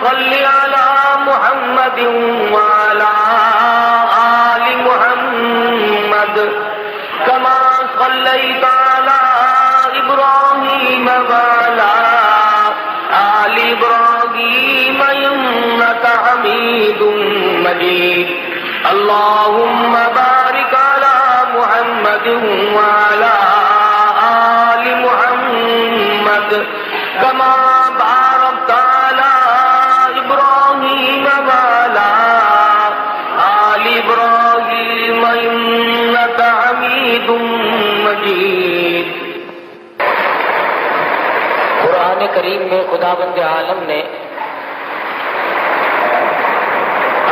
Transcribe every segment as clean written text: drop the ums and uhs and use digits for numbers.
صل على محمد وعلى آل محمد كما صليت على إبراهيم وعلى آل إبراهيم إنك حميد مجيد اللهم بارك على محمد وعلى آل محمد كما باركت على إبراهيم وعلى آل إبراهيم إنك حميد مجيد۔ قرآن کریم میں خداوند عالم نے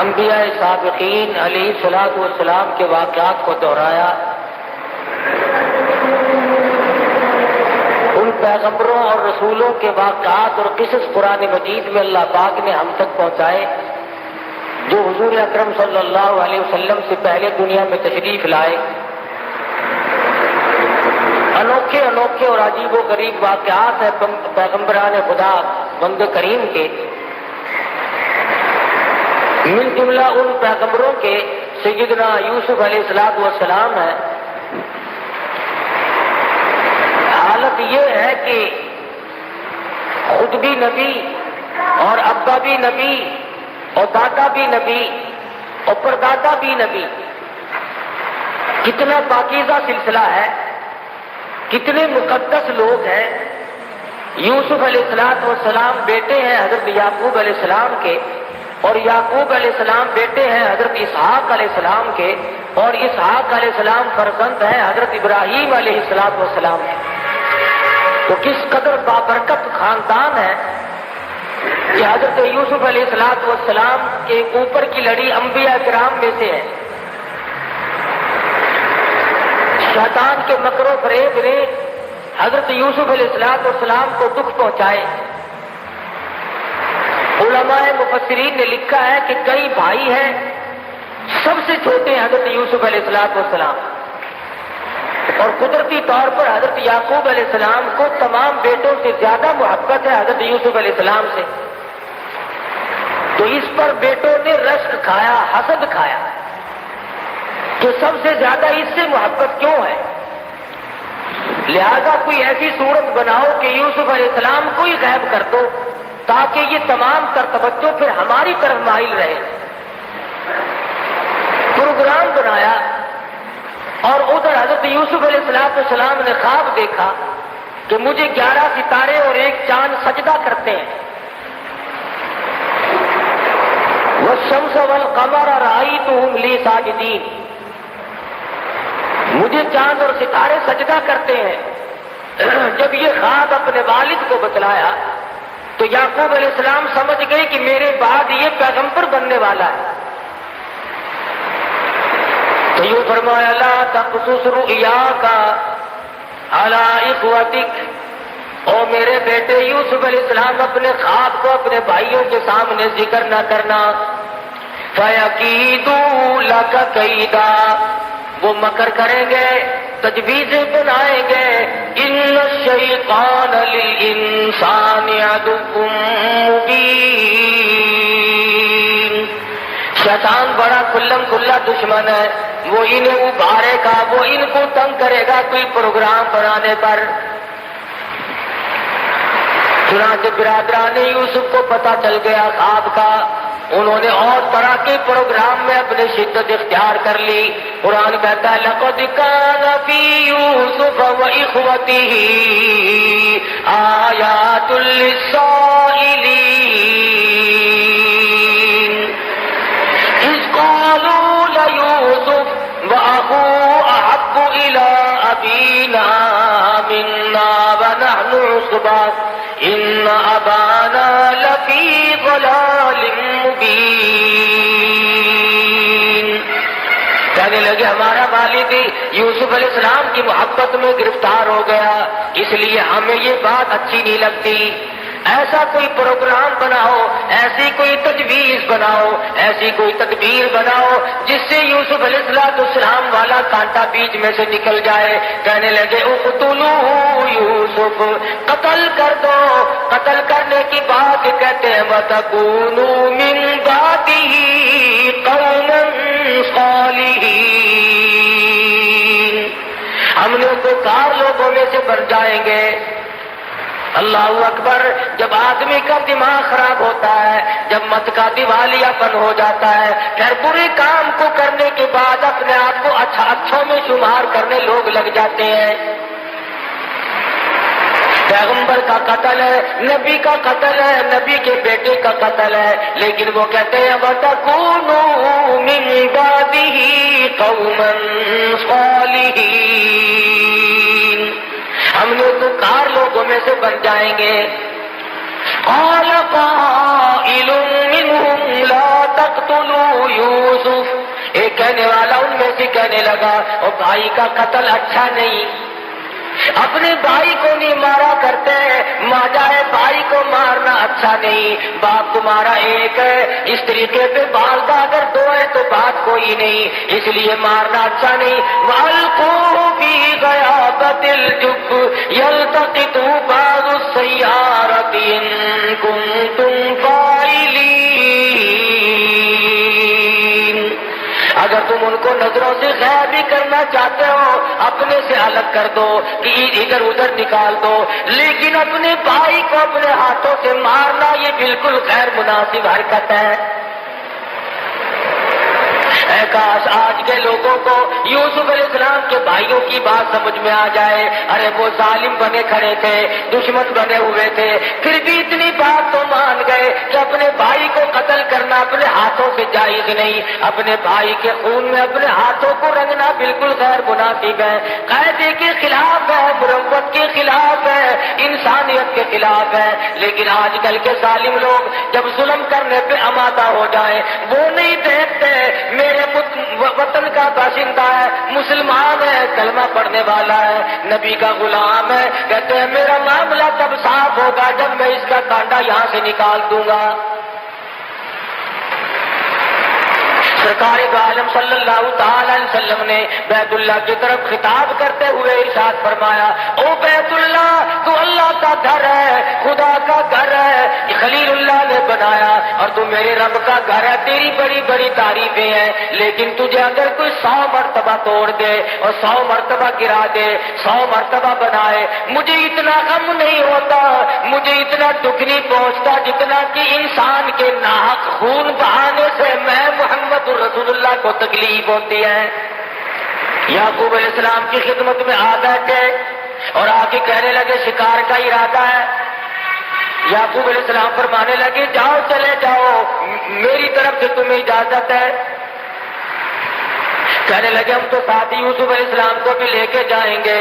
انبیاء سابقین علیہ الصلوۃ والسلام کے واقعات کو دہرایا، ان پیغمبروں اور رسولوں کے واقعات اور قصص قرآن مجید میں اللہ پاک نے ہم تک پہنچائے جو حضور اکرم صلی اللہ علیہ وسلم سے پہلے دنیا میں تشریف لائے۔ انوکھے انوکھے اور عجیب و غریب واقعات ہیں پیغمبران خدا بند کریم کے، من جملہ ان پیغمبروں کے سیدنا یوسف علیہ السلام ہے۔ حالت یہ ہے کہ خود بھی نبی اور ابا بھی نبی اور دادا بھی نبی اور پردادا بھی نبی، کتنا پاکیزہ سلسلہ ہے، کتنے مقدس لوگ ہیں۔ یوسف علیہ السلام بیٹے ہیں حضرت یعقوب علیہ السلام کے، اور یعقوب علیہ السلام بیٹے ہیں حضرت اسحاق علیہ السلام کے، اور اسحاق علیہ السلام فرزند ہیں حضرت ابراہیم علیہ السلام کے۔ تو کس قدر بابرکت خاندان ہے کہ حضرت یوسف علیہ السلام کے اوپر کی لڑی انبیاء کرام میں سے ہے۔ شیطان کے مکر و فریب نے حضرت یوسف علیہ السلام کو دکھ پہنچائے۔ علماء مفسرین نے لکھا ہے کہ کئی بھائی ہیں، سب سے چھوٹے ہیں حضرت یوسف علیہ السلام، اور قدرتی طور پر حضرت یعقوب علیہ السلام کو تمام بیٹوں سے زیادہ محبت ہے حضرت یوسف علیہ السلام سے۔ تو اس پر بیٹوں نے رشک کھایا، حسد کھایا کہ سب سے زیادہ اس سے محبت کیوں ہے، لہذا کوئی ایسی صورت بناؤ کہ یوسف علیہ السلام کو ہی غائب کر دو تاکہ یہ تمام تر توجہ پھر ہماری طرف مائل رہے۔ پروگرام بنایا، اور ادھر حضرت یوسف علیہ السلام نے خواب دیکھا کہ مجھے 11 ستارے اور ایک چاند سجدہ کرتے ہیں۔ والشمس والقمر رأیتهم لی ساجدین، مجھے چاند اور ستارے سجدہ کرتے ہیں۔ جب یہ خواب اپنے والد کو بتلایا تو یعقوب علیہ السلام سمجھ گئے کہ میرے بعد یہ پیغمبر بننے والا ہے۔ تو یوں فرمایا لا تقصص رؤیاک علی اخوتک، او میرے بیٹے یوسف علیہ السلام اپنے خواب کو اپنے بھائیوں کے سامنے ذکر نہ کرنا، فَيَكِيدُوا لَكَ كَيْدًا، وہ مکر کریں گے، تجویزیں بنائیں گے۔ ان الشیطان للانسان عدو مبین، شیطان بڑا کھلم کھلا دشمن ہے، وہ انہیں ابھارے گا، وہ ان کو تنگ کرے گا کوئی پروگرام بنانے پر۔ چنانچہ برادران یوسف کو پتہ چل گیا خواب کا، انہوں نے اور طرح کے پروگرام میں اپنے شدت اختیار کر لی۔ قرآن کہتا ہے لَقَدْ كَانَ فِي يُوسُفَ وَإِخْوَتِهِ آيَاتٌ لِّلسَّائِلِينَ إِذْ قَالُوا لَيُوسُفُ وَأَخُوهُ أَحَبُّ إِلَىٰ أَبِينَا مِنَّا وَنَحْنُ عُصْبَةٌ إِنَّ أَبَانَا لَفِي ضَلَالٍ مُّبِينٍ۔ کہنے لگے ہمارا والد یوسف علیہ السلام کی محبت میں گرفتار ہو گیا، اس لیے ہمیں یہ بات اچھی نہیں لگتی۔ ایسا کوئی پروگرام بناؤ، ایسی کوئی تجویز بناؤ، ایسی کوئی تدبیر بناؤ جس سے یوسف علیہ السلام والا کانٹا بیچ میں سے نکل جائے۔ کہنے لگے اقتلوا یوسف، قتل کر دو۔ قتل کرنے کی بات کہتے ہیں وَتَكُونُوا مِن بَعْدِهِ قَوْمًا صَالِحِينَ، ہم نیکوکار لوگوں میں سے بن جائیں گے۔ اللہ اکبر۔ جب آدمی کا دماغ خراب ہوتا ہے، جب مت کا دیوالیہ پن ہو جاتا ہے، پھر برے کام کو کرنے کے بعد اپنے آپ کو اچھوں میں شمار کرنے لوگ لگ جاتے ہیں۔ پیغمبر کا قتل ہے، نبی کا قتل ہے، نبی کے بیٹے کا قتل ہے، لیکن وہ کہتے ہیں وَتَكُونُوا مِن بَعْدِهِ قَوْمًا صَالِحِينَ، ہم نیکوکار لوگوں میں سے بن جائیں گے۔ قَالَ قَائِلٌ مِّنْهُمْ لَا تَقْتُلُوا يُوسُفَ، ایک کہنے والا ان میں سے کہنے لگا اور بھائی کا قتل اچھا نہیں، اپنے بھائی کو نہیں مارا کرتے، ماجائے بھائی کو مارنا اچھا نہیں، باپ تمہارا ایک ہے، اس طریقے پہ والدہ اگر دو ہے تو بات کوئی نہیں، اس لیے مارنا اچھا نہیں۔ وَأَلْقُوهُ فِي غَيَابَتِ الْجُبِّ يَلْتَقِطْهُ بَعْضُ السَّيَّارَةِ إِن كُنتُمْ فَاعِلِينَ، اگر تم ان کو نظروں سے غائب بھی کرنا چاہتے ہو اپنے سے الگ کر دو کہ ادھر ادھر نکال دو، لیکن اپنے بھائی کو اپنے ہاتھوں سے مارنا یہ بالکل غیر مناسب حرکت ہے۔ اے کاش آج کے لوگوں کو یوسف علیہ السلام کے بھائیوں کی بات سمجھ میں آ جائے۔ ارے وہ ظالم بنے کھڑے تھے، دشمن بنے ہوئے تھے، پھر بھی اتنی بات تو مان گئے کہ اپنے بھائی کو قتل کرنا اپنے ہاتھوں سے جائز نہیں، اپنے بھائی کے خون میں اپنے ہاتھوں کو رنگنا بالکل غیر مناسب ہے، قاعدے کے خلاف ہے، مروت کے خلاف ہے، انسانیت کے خلاف ہے۔ لیکن آج کل کے ظالم لوگ جب ظلم کرنے پہ آمادہ ہو جائیں وہ نہیں دیکھتے میرے وطن کا باشندہ ہے، مسلمان ہے، کلمہ پڑھنے والا ہے، نبی کا غلام ہے، کہتے ہیں میرا معاملہ تب صاف ہوگا جب میں اس کا کانٹا یہاں سے نکال دوں گا۔ سرکار دو عالم صلی اللہ تعالی علیہ وسلم نے بیت اللہ کی طرف خطاب کرتے ہوئے ارشاد فرمایا، او بیت اللہ تو اللہ کا گھر ہے، خدا کا گھر ہے، خلیل اللہ نے بنایا اور تو میرے رب کا گھر ہے، تیری بڑی بڑی تعریفیں ہیں، لیکن تجھے اگر کوئی 100 مرتبہ توڑ دے اور 100 مرتبہ گرا دے، 100 مرتبہ بنائے، مجھے اتنا غم نہیں ہوتا، مجھے اتنا دکھ نہیں پہنچتا جتنا کہ انسان کے ناحق خون بہانے سے میں محمد رسول اللہ کو تکلیف ہوتی ہے۔ یعقوب علیہ السلام کی خدمت میں آ بیٹھے اور آ کے کہنے لگے شکار کا ارادہ ہے۔ یعقوب علیہ السلام فرمانے لگے جاؤ چلے جاؤ، میری طرف سے تمہیں اجازت ہے۔ کہنے لگے ہم تو ساتھ ہی یوسف علیہ السلام کو بھی لے کے جائیں گے۔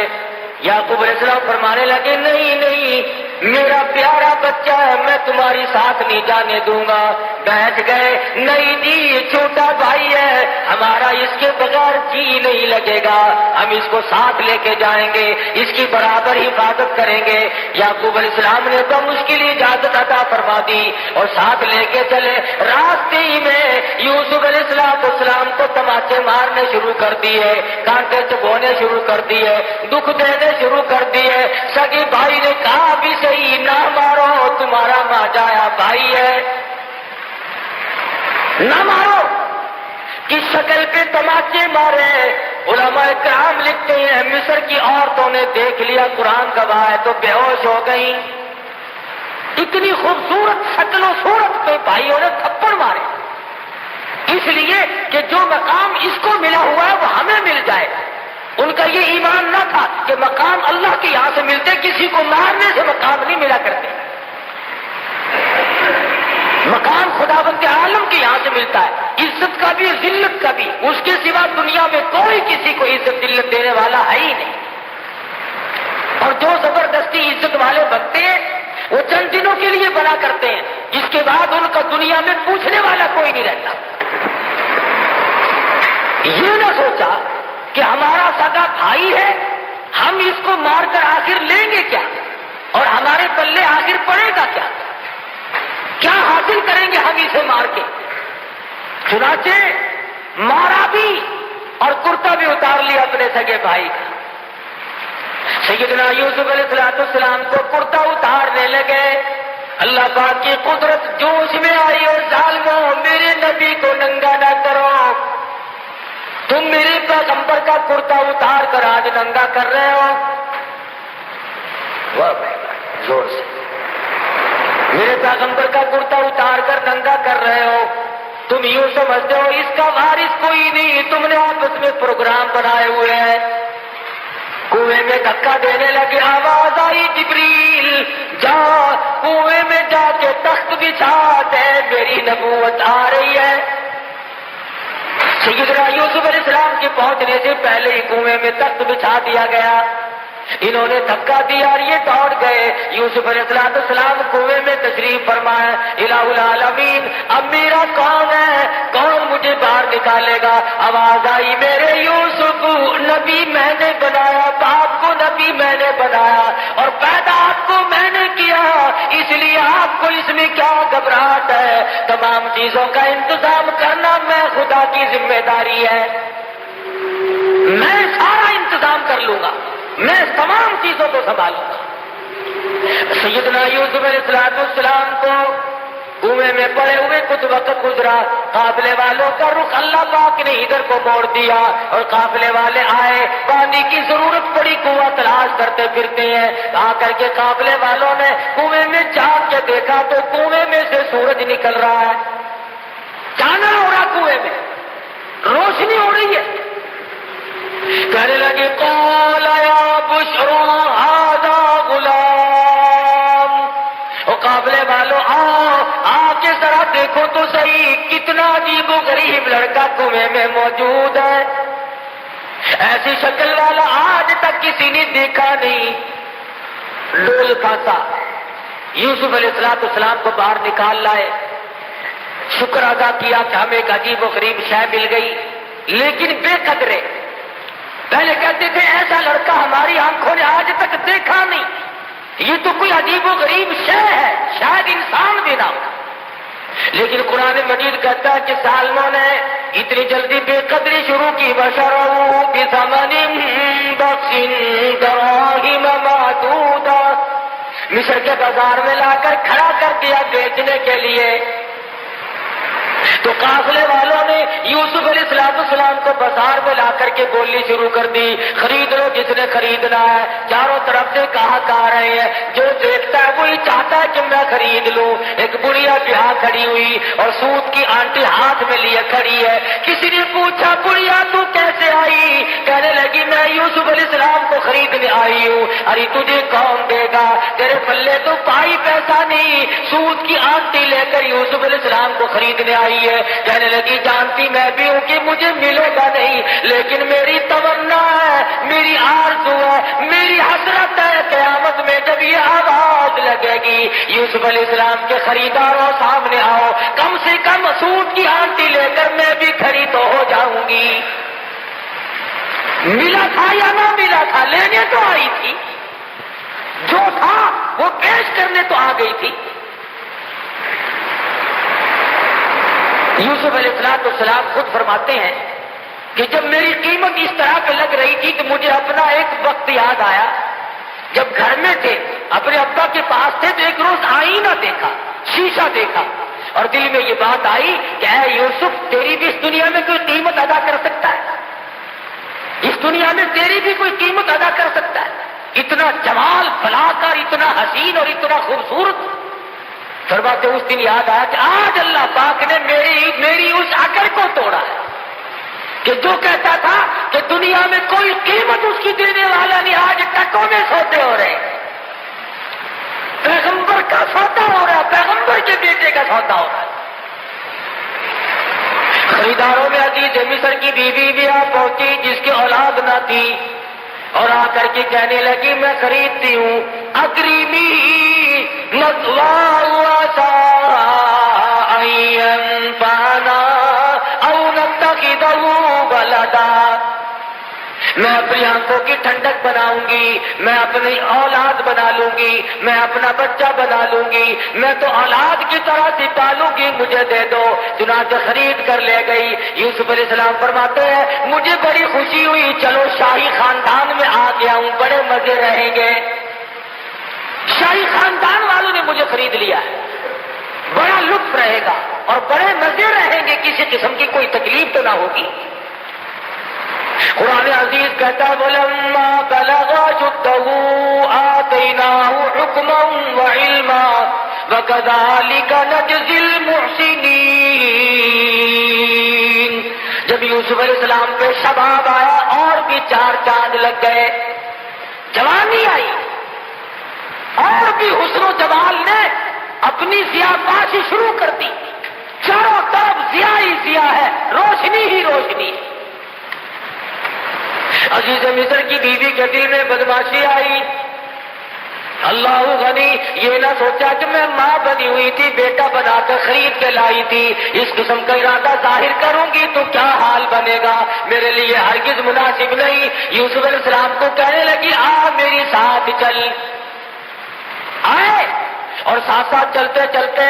یعقوب علیہ السلام فرمانے لگے نہیں نہیں، میرا پیارا بچہ ہے، میں تمہاری ساتھ نہیں جانے دوں گا۔ بیٹھ گئے، نہیں جی یہ چھوٹا بھائی ہے ہمارا، اس کے بغیر جی نہیں لگے گا، ہم اس کو ساتھ لے کے جائیں گے، اس کی برابر حفاظت کریں گے۔ یعقوب علیہ السلام نے تو مشکل اجازت عطا فرما دی اور ساتھ لے کے چلے۔ راستے ہی میں یوسف علیہ السلام کو تماچے مارنے شروع کر دیے، کانٹے چبونے شروع کر دیے، دکھ دینے شروع کر دیے۔ سگی بھائی نے کہا بھی صحیح نہ مارو، تمہارا ماجایا بھائی ہے، نہ مارو، کس شکل پہ تماچے مارے۔ علماء کرام لکھتے ہیں مصر کی عورتوں نے دیکھ لیا، قرآن گواہ ہے، تو بے ہوش ہو گئی، اتنی خوبصورت شکل و صورت پہ بھائیوں نے تھپڑ مارے، اس لیے کہ جو مقام اس کو ملا ہوا ہے وہ ہمیں مل جائے۔ ان کا یہ ایمان نہ تھا کہ مقام اللہ کے یہاں سے ملتے، کسی کو مارنے سے مقام نہیں ملا کرتے، مقام خداوند عالم کے یہاں سے ملتا ہے، عزت کا بھی ذلت کا بھی، اس کے سوا دنیا میں کوئی کسی کو عزت ذلت دینے والا ہے ہی نہیں، اور جو زبردستی عزت والے بنتے ہیں وہ چند دنوں کے لیے بنا کرتے ہیں، اس کے بعد ان کا دنیا میں پوچھنے والا کوئی نہیں رہتا۔ یہ نہ سوچا کہ ہمارا سگا بھائی ہے، ہم اس کو مار کر آخر لیں گے کیا، اور ہمارے پلے آخر پڑے گا کیا، کیا حاصل کریں گے ہم اسے مار کے۔ چنانچہ مارا بھی اور کرتا بھی اتار لیا اپنے سگے بھائی کا۔ سیدنا یوسف علیہ السلام کو کرتا اتارنے لگے، اللہ پاک کی قدرت جوش میں آئی اور ظالموں میرے نبی کو ننگا نہ کرو، تم میرے پیغمبر کا کرتا اتار کر آج ننگا کر رہے ہو۔ واہ زور سے، میرے پیغمبر کا کرتا اتار کر ننگا کر رہے ہو، تم یوں سمجھتے ہو اس کا وارث کوئی نہیں، تم نے آپس میں پروگرام بنائے ہوئے ہیں۔ کنویں میں دھکا دینے لگے، آواز آئی جبریل جا کنویں میں جا کے تخت بچھا دے، میری نبوت آ رہی ہے۔ سیدنا یوسف علیہ السلام کے پہنچنے سے پہلے ہی کنویں میں تخت بچھا دیا گیا، انہوں نے دھکا دیا اور یہ دوڑ گئے۔ یوسف علیہ السلام کنویں میں تشریف فرمائے، الہ العالمین اب میرا کون ہے، کون مجھے باہر نکالے گا؟ آواز آئی میرے یوسف نبی میں نے بنایا، باپ کو نبی میں نے بنایا اور پیدا آپ کو میں نے کیا، اس لیے آپ کو اس میں کیا گھبراہٹ ہے؟ تمام چیزوں کا انتظام کرنا میں خدا کی ذمہ داری ہے، میں سارا انتظام کر لوں گا، میں تمام چیزوں کو سنبھالوں گا۔ سیدنا یوسف علیہ السلام کو کنویں میں پڑے ہوئے کچھ وقت گزرا، قافلے والوں کا رخ اللہ پاک نے ادھر کو موڑ دیا اور قافلے والے آئے، پانی کی ضرورت پڑی، کنواں تلاش کرتے پھرتے ہیں، آ کر کے قافلے والوں نے کنویں میں جھانک کے دیکھا تو کنویں میں سے سورج نکل رہا ہے، چاندنا ہو رہا، کنویں میں روشنی ہو رہی ہے۔ کہنے لگے قال یا بشرا ھذا غلام، او قافلے والوں آ کے ذرا دیکھو تو صحیح کتنا عجیب و غریب لڑکا کنویں میں موجود ہے، ایسی شکل والا آج تک کسی نے دیکھا نہیں۔ ڈول پھانسا، یوسف علیہ السلام کو باہر نکال لائے، شکر ادا کیا کہ ہمیں ایک عجیب و غریب شے مل گئی، لیکن بے قدرے پہلے کہتے تھے ایسا لڑکا ہماری آنکھوں نے آج تک دیکھا نہیں، یہ تو کوئی عجیب و غریب شے ہے، شاید انسان بھی نہ ہو۔ لیکن قرآن مجید کہتا ہے کہ ظالموں نے اتنی جلدی بے قدری شروع کی، بشروا بثمن بخس دراہم معدودہ، مصر کے بازار میں لا کر کھڑا کر دیا بیچنے کے لیے۔ تو قافلے والوں نے یوسف علیہ السلام کو بازار میں لا کر کے بولنی شروع کر دی، خرید لو جس نے خریدنا ہے، چاروں طرف سے کہا رہے ہیں، جو دیکھتا ہے وہی چاہتا ہے کہ میں خرید لوں۔ ایک بڑھیا بیاہ کھڑی ہوئی اور سوت کی آنٹی ہاتھ میں لیے کھڑی ہے، کسی نے پوچھا بڑھیا تو کیسے آئی؟ کہنے لگی میں یوسف علیہ السلام کو خریدنے آئی ہوں۔ ارے تجھے کون دے گا، تیرے پلے تو پائی پیسہ نہیں، سوت کی آنٹی لے کر یوسف علیہ السلام کو خریدنے آئی ہے۔ کہنے لگی جانتی میں بھی ہوں کہ مجھے ملے گا نہیں، لیکن میری تمنا ہے، میری آرزو ہے، میری حسرت ہے، قیامت میں جب یہ آواز لگے گی یوسف علیہ السلام کے خریداروں سامنے آؤ، کم سے کم سوٹ کی آنٹی لے کر میں بھی کھڑی تو ہو جاؤں گی۔ ملا تھا یا نہ ملا تھا، لینے تو آئی تھی، جو تھا وہ پیش کرنے تو آ گئی تھی۔ یوسف علیہ السلام خود فرماتے ہیں کہ جب میری قیمت اس طرح پہ لگ رہی تھی کہ مجھے اپنا ایک وقت یاد آیا، جب گھر میں تھے اپنے ابا کے پاس تھے تو ایک روز آئینہ دیکھا، شیشہ دیکھا اور دل میں یہ بات آئی کہ اے یوسف تیری بھی اس دنیا میں کوئی قیمت ادا کر سکتا ہے، اس دنیا میں تیری بھی کوئی قیمت ادا کر سکتا ہے، اتنا جمال بلا کر، اتنا حسین اور اتنا خوبصورت۔ فرماتے اس دن یاد آیا کہ آج اللہ پاک نے میری اس عقل کو توڑا ہے کہ جو کہتا تھا کہ دنیا میں کوئی قیمت اس کی دینے والا نہیں، آج ٹکوں میں سوتے ہو رہے، پیغمبر کا سودا ہو رہا ہے، پیغمبر کے بیٹے کا سودا ہو رہا ہے۔ خریداروں میں عزیز مصر کی بیوی بھی آ پہنچی جس کی اولاد نہ تھی اور آ کر کے کہنے لگی میں خریدتی ہوں، اکریمی مثواہ وعسى أن ينفعنا أو نتخذه ولدا، میں اپنی آنکھوں کی ٹھنڈک بناؤں گی، میں اپنی اولاد بنا لوں گی، میں اپنا بچہ بنا لوں گی، میں تو اولاد کی طرح سے پالوں گی، مجھے دے دو۔ چنانچہ خرید کر لے گئی۔ یوسف علیہ السلام فرماتے ہیں مجھے بڑی خوشی ہوئی، چلو شاہی خاندان میں آ گیا ہوں، بڑے مزے رہیں گے۔ عیسائی خاندان والوں نے مجھے خرید لیا ہے، بڑا لطف رہے گا اور بڑے مزے رہیں گے، کسی قسم کی کوئی تکلیف تو نہ ہوگی۔ قرآن عزیز کہتا ہے وَلَمَّا بَلَغَ أَشُدَّهُ آتَيْنَاهُ حُكْمًا وَعِلْمًا وَكَذَلِكَ نَجْزِي الْمُحْسِنِينَ۔ جب یوسف علیہ السلام پہ شباب آیا اور بھی 4 چاند لگ گئے، جوانی آئی اور بھی حسن و جمال نے اپنی ضیاباشی شروع کر دی، چاروں طرف ضیاء ہی ضیاء ہے، روشنی ہی روشنی۔ عزیز مصر کی بیوی کے دل میں بدماشی آئی، اللہ غنی، یہ نہ سوچا کہ میں ماں بنی ہوئی تھی، بیٹا بنا کر خرید کے لائی تھی، اس قسم کا ارادہ ظاہر کروں گی تو کیا حال بنے گا، میرے لیے ہرگز مناسب نہیں۔ یوسف علیہ السلام کو کہنے لگی آ میری ساتھ چل، آئے اور ساتھ ساتھ چلتے چلتے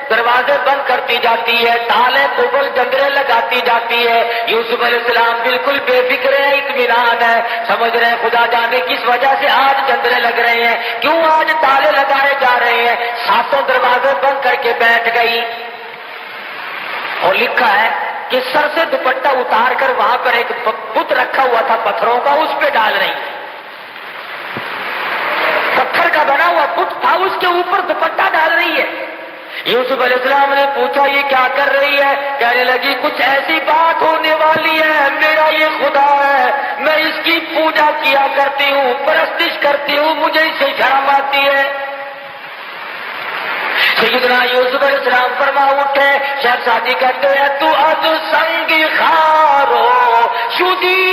دروازے بند کرتی جاتی ہے، تالے قبل جنگرے لگاتی جاتی ہے۔ یوسف علیہ السلام بالکل بے فکر ہے، اطمینان ہے، سمجھ رہے ہیں خدا جانے کس وجہ سے آج جنگرے لگ رہے ہیں، کیوں آج تالے لگائے جا رہے ہیں، ساتوں دروازے بند کر کے بیٹھ گئی۔ اور لکھا ہے کہ سر سے دوپٹہ اتار کر وہاں پر ایک بت رکھا ہوا تھا پتھروں کا، اس پہ ڈال رہی، پتھر کا بنا ہوا بت تھا، اس کے اوپر دوپٹہ ڈال رہی ہے۔ یوسف علیہ السلام نے پوچھا یہ کیا کر رہی ہے، کہنے لگی کچھ ایسی بات ہونے والی ہے، میرا یہ خدا ہے، میں اس کی پوجا کیا کرتی ہوں، پرستش کرتی ہوں، مجھے اس سے شرم آتی ہے۔ سیدنا یوسف علیہ السلام فرما اٹھے، شہزادی کہتے ہیں تو از سنگ خارو شدی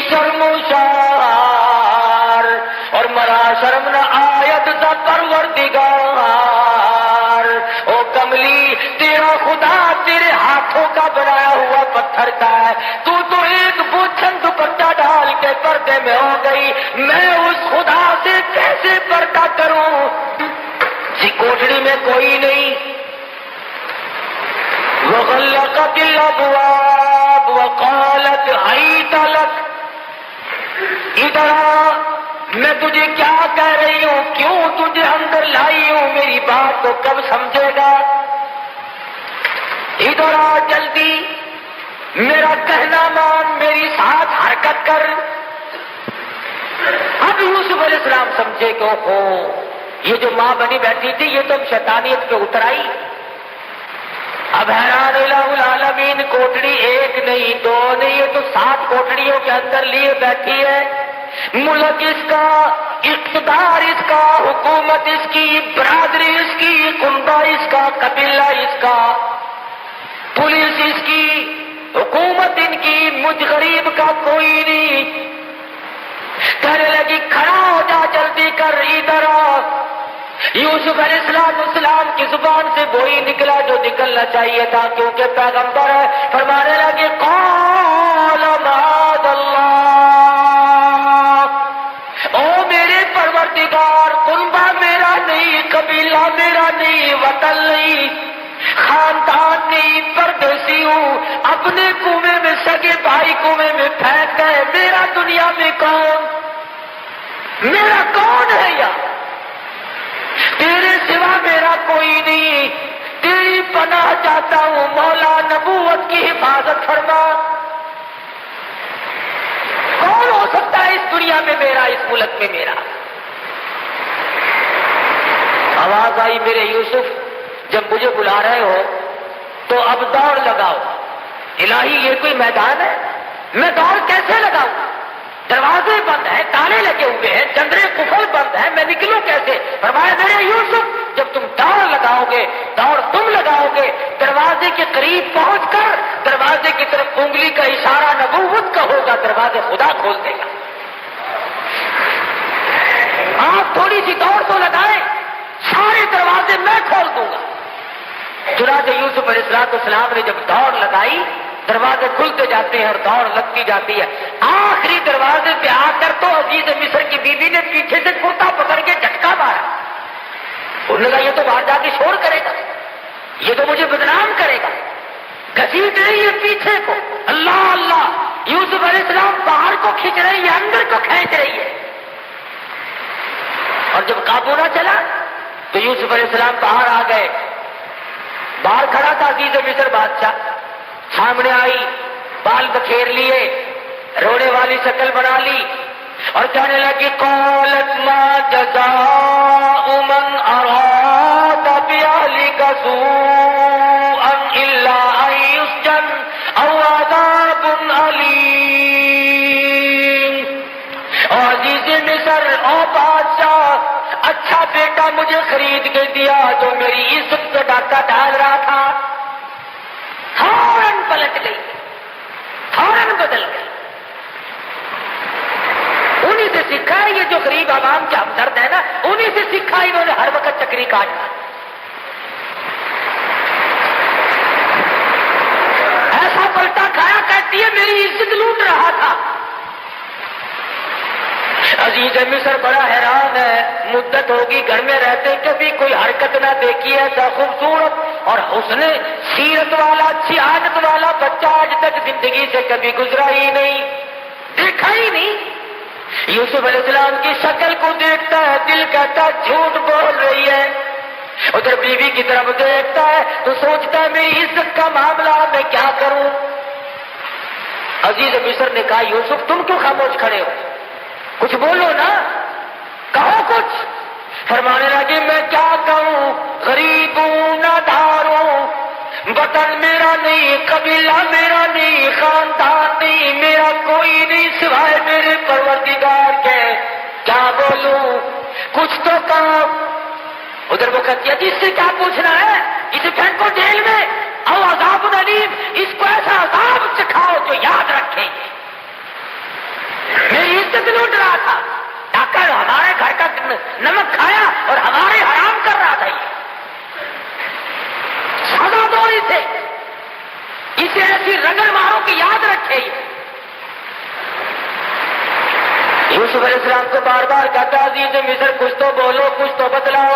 شرمشار اور مرا شرم نہ آیت دا پروردگار۔ او کملی تیرا خدا تیرے ہاتھوں کا بنایا ہوا پتھر کا ہے، تو ایک بوچھن دوپٹہ ڈال کے پردے میں ہو گئی، میں اس خدا سے کیسے پردہ کروں؟ کوٹڑی میں کوئی نہیں، وغلقت الابواب وقالت حیت لک، ادھر میں تجھے کیا کہہ رہی ہوں، کیوں تجھے اندر لائی ہوں، میری بات کو کب سمجھے گا، ادھر آ جلدی، میرا کہنا مان، میری ساتھ حرکت کر۔ اب یوسف علیہ السلام سمجھے کہ اوہو یہ جو ماں بنی بیٹھی تھی یہ تو شیطانیت پہ اتر آئی۔ اب حیران الہ العالمین، کوٹڑی ایک نہیں دو نہیں، یہ تو 7 کوٹڑیوں کے اندر لیے بیٹھی ہے، ملک اس کا، اقتدار اس کا، حکومت اس کی، برادری اس کی، کنبہ اس کا، قبیلہ اس کا، پولیس اس کی، حکومت ان کی، مجھ غریب کا کوئی نہیں۔ کہنے لگی کھڑا ہو جا، جلدی کر، ادھر آ۔ یوسف علیہ السلام کی زبان سے وہی نکلا جو نکلنا چاہیے تھا، کیونکہ پیغمبر ہے، فرمانے لگے قال معاذ اللہ، او میرے پروردگار، کنبہ میرا نہیں، قبیلہ میرا نہیں، وطن نہیں، خاندان نہیں، پردیسی ہوں، اپنے کنویں میں سگے بھائی کنویں میں پھینک گئے، میرا دنیا میں کون، میرا کون ہے یار، تیرے سوا میرا کوئی نہیں، تیری پناہ چاہتا ہوں، مولا نبوت کی حفاظت فرما۔ کون ہو سکتا ہے اس دنیا میں میرا، اس ملک میں میرا؟ آواز آئی میرے یوسف جب مجھے بلا رہے ہو تو اب دوڑ لگاؤ۔ الہی یہ کوئی میدان ہے، میں دوڑ کیسے لگاؤں؟ دروازے بند ہیں، تالے لگے ہوئے ہیں، جنگرے قفل بند ہیں، میں نکلوں کیسے؟ فرمایا میرے یوسف جب تم دوڑ لگاؤ گے، دوڑ تم لگاؤ گے، دروازے کے قریب پہنچ کر دروازے کی طرف انگلی کا اشارہ نبوت کا ہوگا، دروازے خدا کھول دے گا۔ آپ تھوڑی سی دوڑ تو لگائیں، سارے دروازے میں کھول دوں گا۔ چنانچہ یوسف علیہ السلام نے جب دوڑ لگائی، دروازے کھلتے جاتے ہیں اور دوڑ لگتی جاتی ہے، آخری دروازے پہ آ کر تو عزیز مصر کی بیوی نے پیچھے سے کرتا پکڑ کے جھٹکا مارا۔ انہوں نے کہا یہ تو باہر جا کے شور کرے گا، یہ تو مجھے بدنام کرے گا، گھسیٹ رہی ہے پیچھے کو، اللہ اللہ، یوسف علیہ السلام باہر کو کھینچ رہی ہے، اندر کو کھینچ رہی ہے۔ اور جب قابو نہ چلا تو یوسف علیہ السلام باہر آ گئے. باہر کھڑا تھا عزیز مصر بادشاہ، سامنے آئی، بال بکھیر لیے، رونے والی شکل بنا لی اور کہنے لگی قالت ما جزاء من اراد باهلك سوءا الا ان يسجن او عذاب الیم. اور عزیز مصر اور بادشاہ، اچھا بیٹا مجھے خرید کے دیا جو میری عزت پہ ڈاکہ ڈال رہا تھا، فوراً پلٹ گئی، فوراً بدل گئی. انہی سے سیکھا ہے یہ جو غریب عوام کے ہمدرد ہے نا، انہی سے سیکھا انہوں نے ہر وقت چکری کاٹنا. ایسا پلٹا کھایا کہتی ہے میری عزت لوٹ رہا تھا. عزیز مصر بڑا حیران ہے، مدت ہوگی گھر میں رہتے کبھی کوئی حرکت نہ دیکھی ایسا خوبصورت اور حسن سیرت والا، اچھی عادت والا بچہ آج تک زندگی سے کبھی گزرا ہی نہیں، دیکھا ہی نہیں. یوسف علیہ السلام کی شکل کو دیکھتا ہے، دل کہتا ہے جھوٹ بول رہی ہے. ادھر بیوی کی طرف دیکھتا ہے تو سوچتا ہے میری عزت کا معاملہ میں کیا کروں. عزیز مصر نے کہا یوسف تم کیوں خاموش کھڑے ہو، کچھ بولو نا، کہو کچھ. فرمانے لگے میں کیا کہوں، غریب ہوں، نادار ہوں، وطن میرا نہیں، قبیلہ میرا نہیں، خاندان نہیں، میرا کوئی نہیں سوائے میرے پروردگار کے. کیا بولوں، کچھ تو کہو. ادھر وہ کہتی ہے جس سے کیا پوچھنا ہے، اسے پھینکو جیل میں، او عذاب الیم، اس کو ایسا عذاب سکھاؤ جو یاد رکھے. میری عزت لوٹ رہا تھا، ڈاکر ہمارے گھر کا نمک کھایا اور ہمارے حرام کر رہا تھا. یہ سزا دو اسے ایسی رگڑ مارو کہ یاد رکھے. یوسف علیہ السلام کو بار بار کہتا عزیز مصر کچھ تو بولو، کچھ تو بتلاؤ،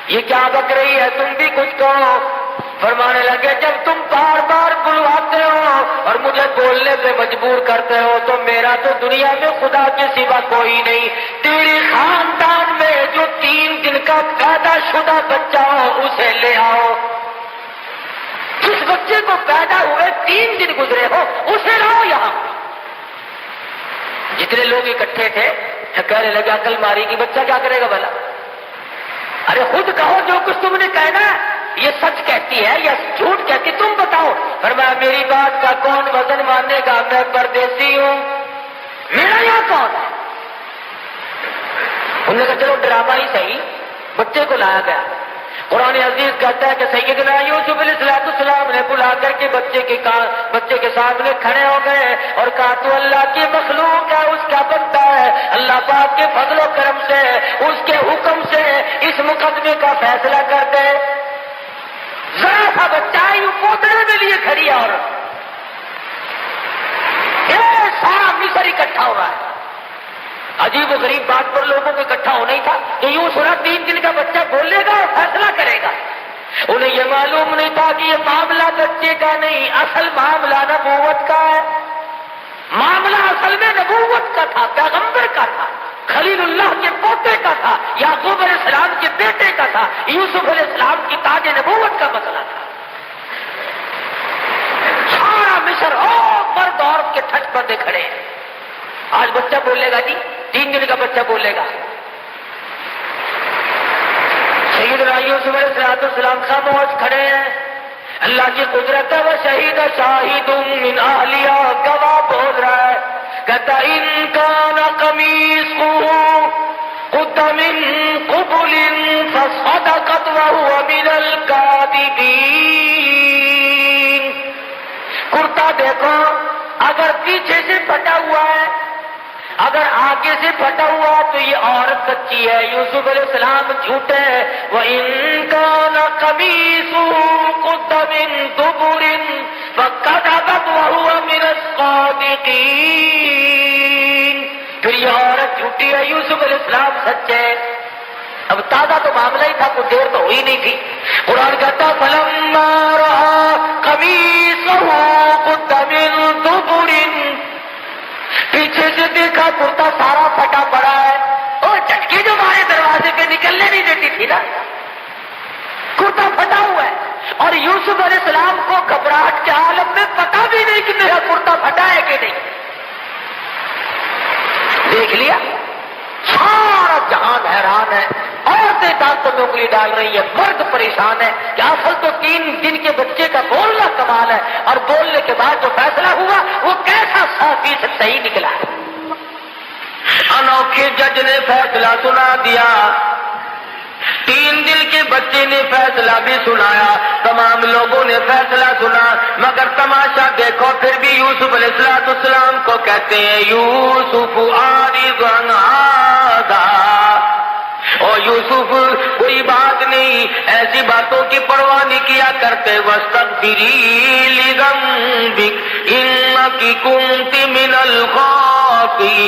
یہ کیا بک رہی ہے، تم بھی کچھ کہو. فرمانے لگے جب تم بار بار بلواتے ہو اور مجھے بولنے پہ مجبور کرتے ہو تو میرا تو دنیا میں خدا کے سوا کوئی نہیں. تیرے خاندان میں جو 3 دن کا پیدا شدہ بچہ ہو اسے لے آؤ. جس بچے کو پیدا ہوئے 3 دن گزرے ہو اسے لاؤ یہاں. جتنے لوگ اکٹھے تھے کہنے لگے عقل ماری کی بچہ کیا کرے گا بھلا. ارے خود کہو جو کچھ تم نے کہنا ہے، یہ سچ کہتی ہے یا جھوٹ کہتی تم بتاؤ. فرمایا میری بات کا کون وزن مانے گا، میں پردیسی ہوں، میرا یہاں کون ہے. انہوں نے کہا چلو ڈرامہ ہی صحیح، بچے کو لایا گیا. قرآن عزیز کہتا ہے کہ سیدنا یوسف علیہ السلام نے بلا کر کے بچے کے سامنے کھڑے ہو گئے اور کہا تو اللہ کی مخلوق ہے، اس کا بندہ ہے، اللہ پاک کے فضل و کرم سے اس کے حکم سے اس مقدمے کا فیصلہ کر دے. ذرا سا بچہ یوں پوتنے میں لیے کھڑی عورت، یہ سارا مصر اکٹھا ہو رہا ہے. عجیب و غریب بات پر لوگوں کو اکٹھا ہونا ہی تھا کہ یوں سنا 3 دن کا بچہ بولے گا اور فیصلہ کرے گا. انہیں یہ معلوم نہیں تھا کہ یہ معاملہ بچے کا نہیں، اصل معاملہ نبوت کا ہے. معاملہ اصل میں نبوت کا تھا، پیغمبر کا تھا، خلیل اللہ کے پوتے کا تھا، یعقوب علیہ السلام کے بیٹے کا تھا، یوسف علیہ السلام کی تاج نبوت کا مسئلہ تھا. سارا مصر مرد عورت کے ٹھٹ پر دے کھڑے ہیں. آج بچہ بولے گا جی، 3 دن کا بچہ بولے گا. سیدنا یوسف علیہ السلام خاموش کھڑے ہیں. اللہ کی قدرت ہے، وہ شہید شاہد من اہلیہ، گواہ بول رہا ہے. کہتا ان کان قمیصہ قد من قبل فصدقت وهو من الكاذبین. کرتا دیکھو، اگر پیچھے سے پھٹا ہوا ہے، اگر آگے سے پھٹا ہوا تو یہ عورت سچی ہے، یوسف علیہ السلام جھوٹے ہیں. وَإِن كَانَ قَمِيصُهُ قُدَّ مِن دُبُرٍ فَكَذَبَتْ وَهُوَ مِنَ الصَّادِقِينَ. پھر یہ عورت جھوٹی ہے، یوسف علیہ السلام سچے. اب تازہ تو معاملہ ہی تھا، کچھ دیر تو ہوئی نہیں تھی. قرآن کہتا فَلَمَّا رَأَىٰ قَمِيصَهُ قُدَّ مِن دُبُرٍ، پیچھے سے دیکھا کرتا سارا پھٹا پڑا ہے. اور جھٹکے جو مارے سے نکلنے نہیں دیتی تھی نا، کرتا پھٹا ہوا ہے، اور یوسف علیہ السلام کو گھبراہٹ کے عالم میں پتا بھی نہیں کہ میرا کرتا پھٹا ہے کہ نہیں. دیکھ لیا سارا جہان حیران ہے، عورتیں دانتوں میں انگلی ڈال رہی ہے، مرد پریشان ہے کہ اصل تو 3 دن کے بچے کا بولنا کمال ہے، اور بولنے کے بعد جو فیصلہ ہوا وہ کیسا 100% صحیح نکلا ہے. انوکھے جج نے فیصلہ سنا دیا، 3 دن کے بچے نے فیصلہ بھی سنایا، تمام لوگوں نے فیصلہ سنا، مگر تماشا دیکھو پھر بھی یوسف علیہ السلام کو کہتے ہیں یوسف عارض عن ھذا، او یوسف کوئی بات نہیں، ایسی باتوں کی پرواہ نہیں کیا کرتے، واستغفری لذنبک انک کنت من الخاطئین.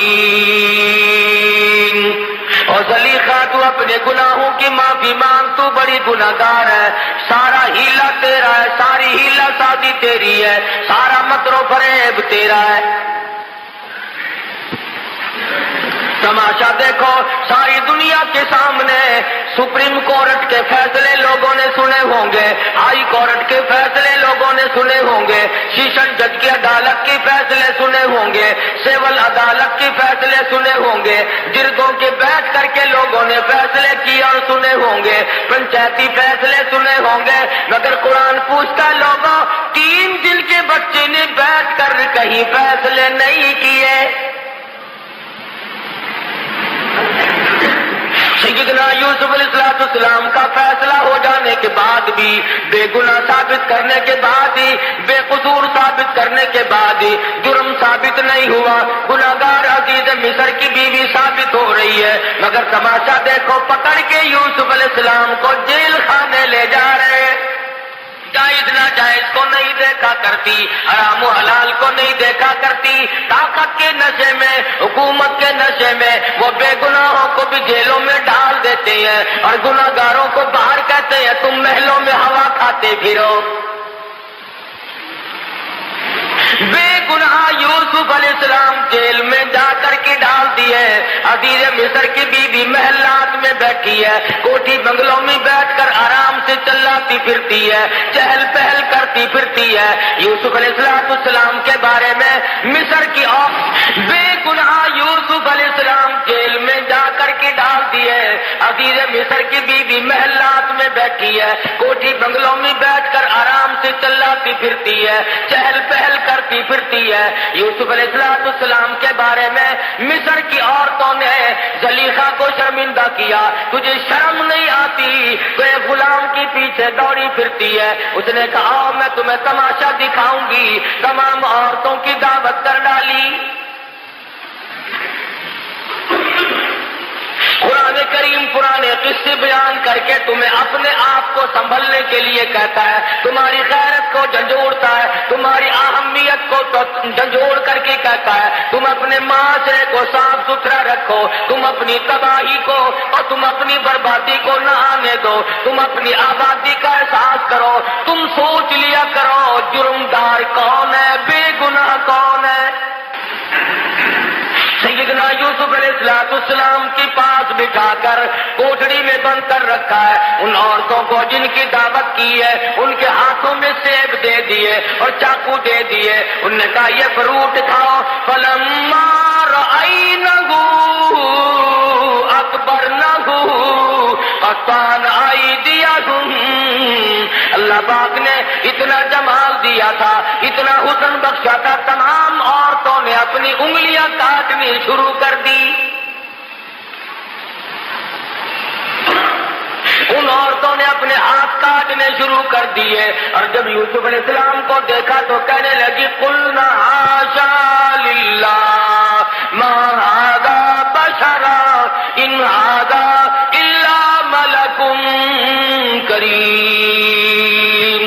اور زلیخا تو اپنے گناہوں کی معافی مانگ، تو بڑی گناہگار ہے، سارا ہیلا تیرا ہے، ساری ہیلا سازی تیری ہے، سارا مکر و فریب تیرا ہے. تماشا دیکھو ساری دنیا کے سامنے سپریم کورٹ کے فیصلے لوگوں نے سنے ہوں گے، ہائی کورٹ کے فیصلے لوگوں نے سنے ہوں گے، سیشن جج کی عدالت کے فیصلے سنے ہوں گے، سول عدالت کے فیصلے سنے ہوں گے، جرگوں کے بیٹھ کر کے لوگوں نے فیصلے کیے اور سنے ہوں گے، پنچایتی فیصلے سنے ہوں گے، مگر قرآن پوچھتا لوگوں 3 دن کے بچے نے بیٹھ کر کہیں فیصلے نہیں کیے. سیدنا یوسف علیہ السلام کا فیصلہ ہو جانے کے بعد بھی، بے گناہ ثابت کرنے کے بعد ہی، بے قصور ثابت کرنے کے بعد ہی جرم ثابت نہیں ہوا، گناہگار عزیز مصر کی بیوی ثابت ہو رہی ہے، مگر تماشا دیکھو پکڑ کے یوسف علیہ السلام کو جیل خانے لے جا رہے ہیں. جائز ناجائز کو نہیں دیکھا کرتی، حرام و حلال کو نہیں دیکھا کرتی، طاقت کے نشے میں، حکومت کے نشے میں وہ بے گناہوں کو بھی جیلوں میں ڈال دیتے ہیں اور گناہگاروں کو باہر کہتے ہیں تم محلوں میں ہوا کھاتے پھرو. بے گناہ یوسف علیہ السلام جیل میں جا کر کے ڈال دیے. عزیز مصر کی بیوی محلات میں بیٹھی ہے، کوٹھی بنگلوں میں بیٹھ کر آرام سے چلاتی پھرتی ہے، چہل پہل کرتی پھرتی ہے. یوسف علیہ السلام کے بارے میں مصر کی بے گناہ یوسف علیہ السلام جیل میں جا کر کے ڈال دیے. عزیز مصر کی بیوی محلات میں بیٹھی ہے، کوٹھی بنگلوں میں بیٹھ کر آرام سے چلاتی پھرتی ہے، چہل پہل کرتی پھرتی ہے. یوسف علیہ السلام کے بارے میں مصر کی عورتوں نے زلیخا کو شرمندہ کیا، تجھے شرم نہیں آتی، تو ایک غلام کے پیچھے دوڑی پھرتی ہے. اس نے کہا آؤ میں تمہیں تماشا دکھاؤں گی، تمام عورتوں کی دعوت کر ڈالی. قرآن کریم پرانے قصے بیان کر کے تمہیں اپنے آپ کو سنبھلنے کے لیے کہتا ہے، تمہاری غیرت کو جھنجھوڑتا ہے، تمہاری اہمیت کو جھنجھوڑ کر کے کہتا ہے تم اپنے معاشرے کو صاف ستھرا رکھو، تم اپنی تباہی کو اور تم اپنی بربادی کو نہ آنے دو، تم اپنی آبادی کا احساس کرو، تم سوچ لیا کرو جرمدار کون ہے، بے گناہ کون ہے. سیدنا یوسف علیہ السلام کے پاس بٹھا کر کوٹڑی میں بند کر رکھا ہے. ان عورتوں کو جن کی دعوت کی ہے ان کے ہاتھوں میں سیب دے دیے اور چاقو دے دیے. انہوں نے کہا یہ فروٹ کھاؤ. فلما رأینہ اکبرنہ قطعن ایدیہم. اللہ پاک نے اتنا جمال دیا تھا، اتنا حسن بخشا تھا، تمام عورتوں نے اپنی انگلیاں کاٹنی شروع کر دی. ان عورتوں نے اپنے ہاتھ کاٹنے شروع کر دیے اور جب یوسف علیہ السلام کو دیکھا تو کہنے لگی قلنا حاشا للہ ما ھذا بشرا ان ھذا الا ملک کریم.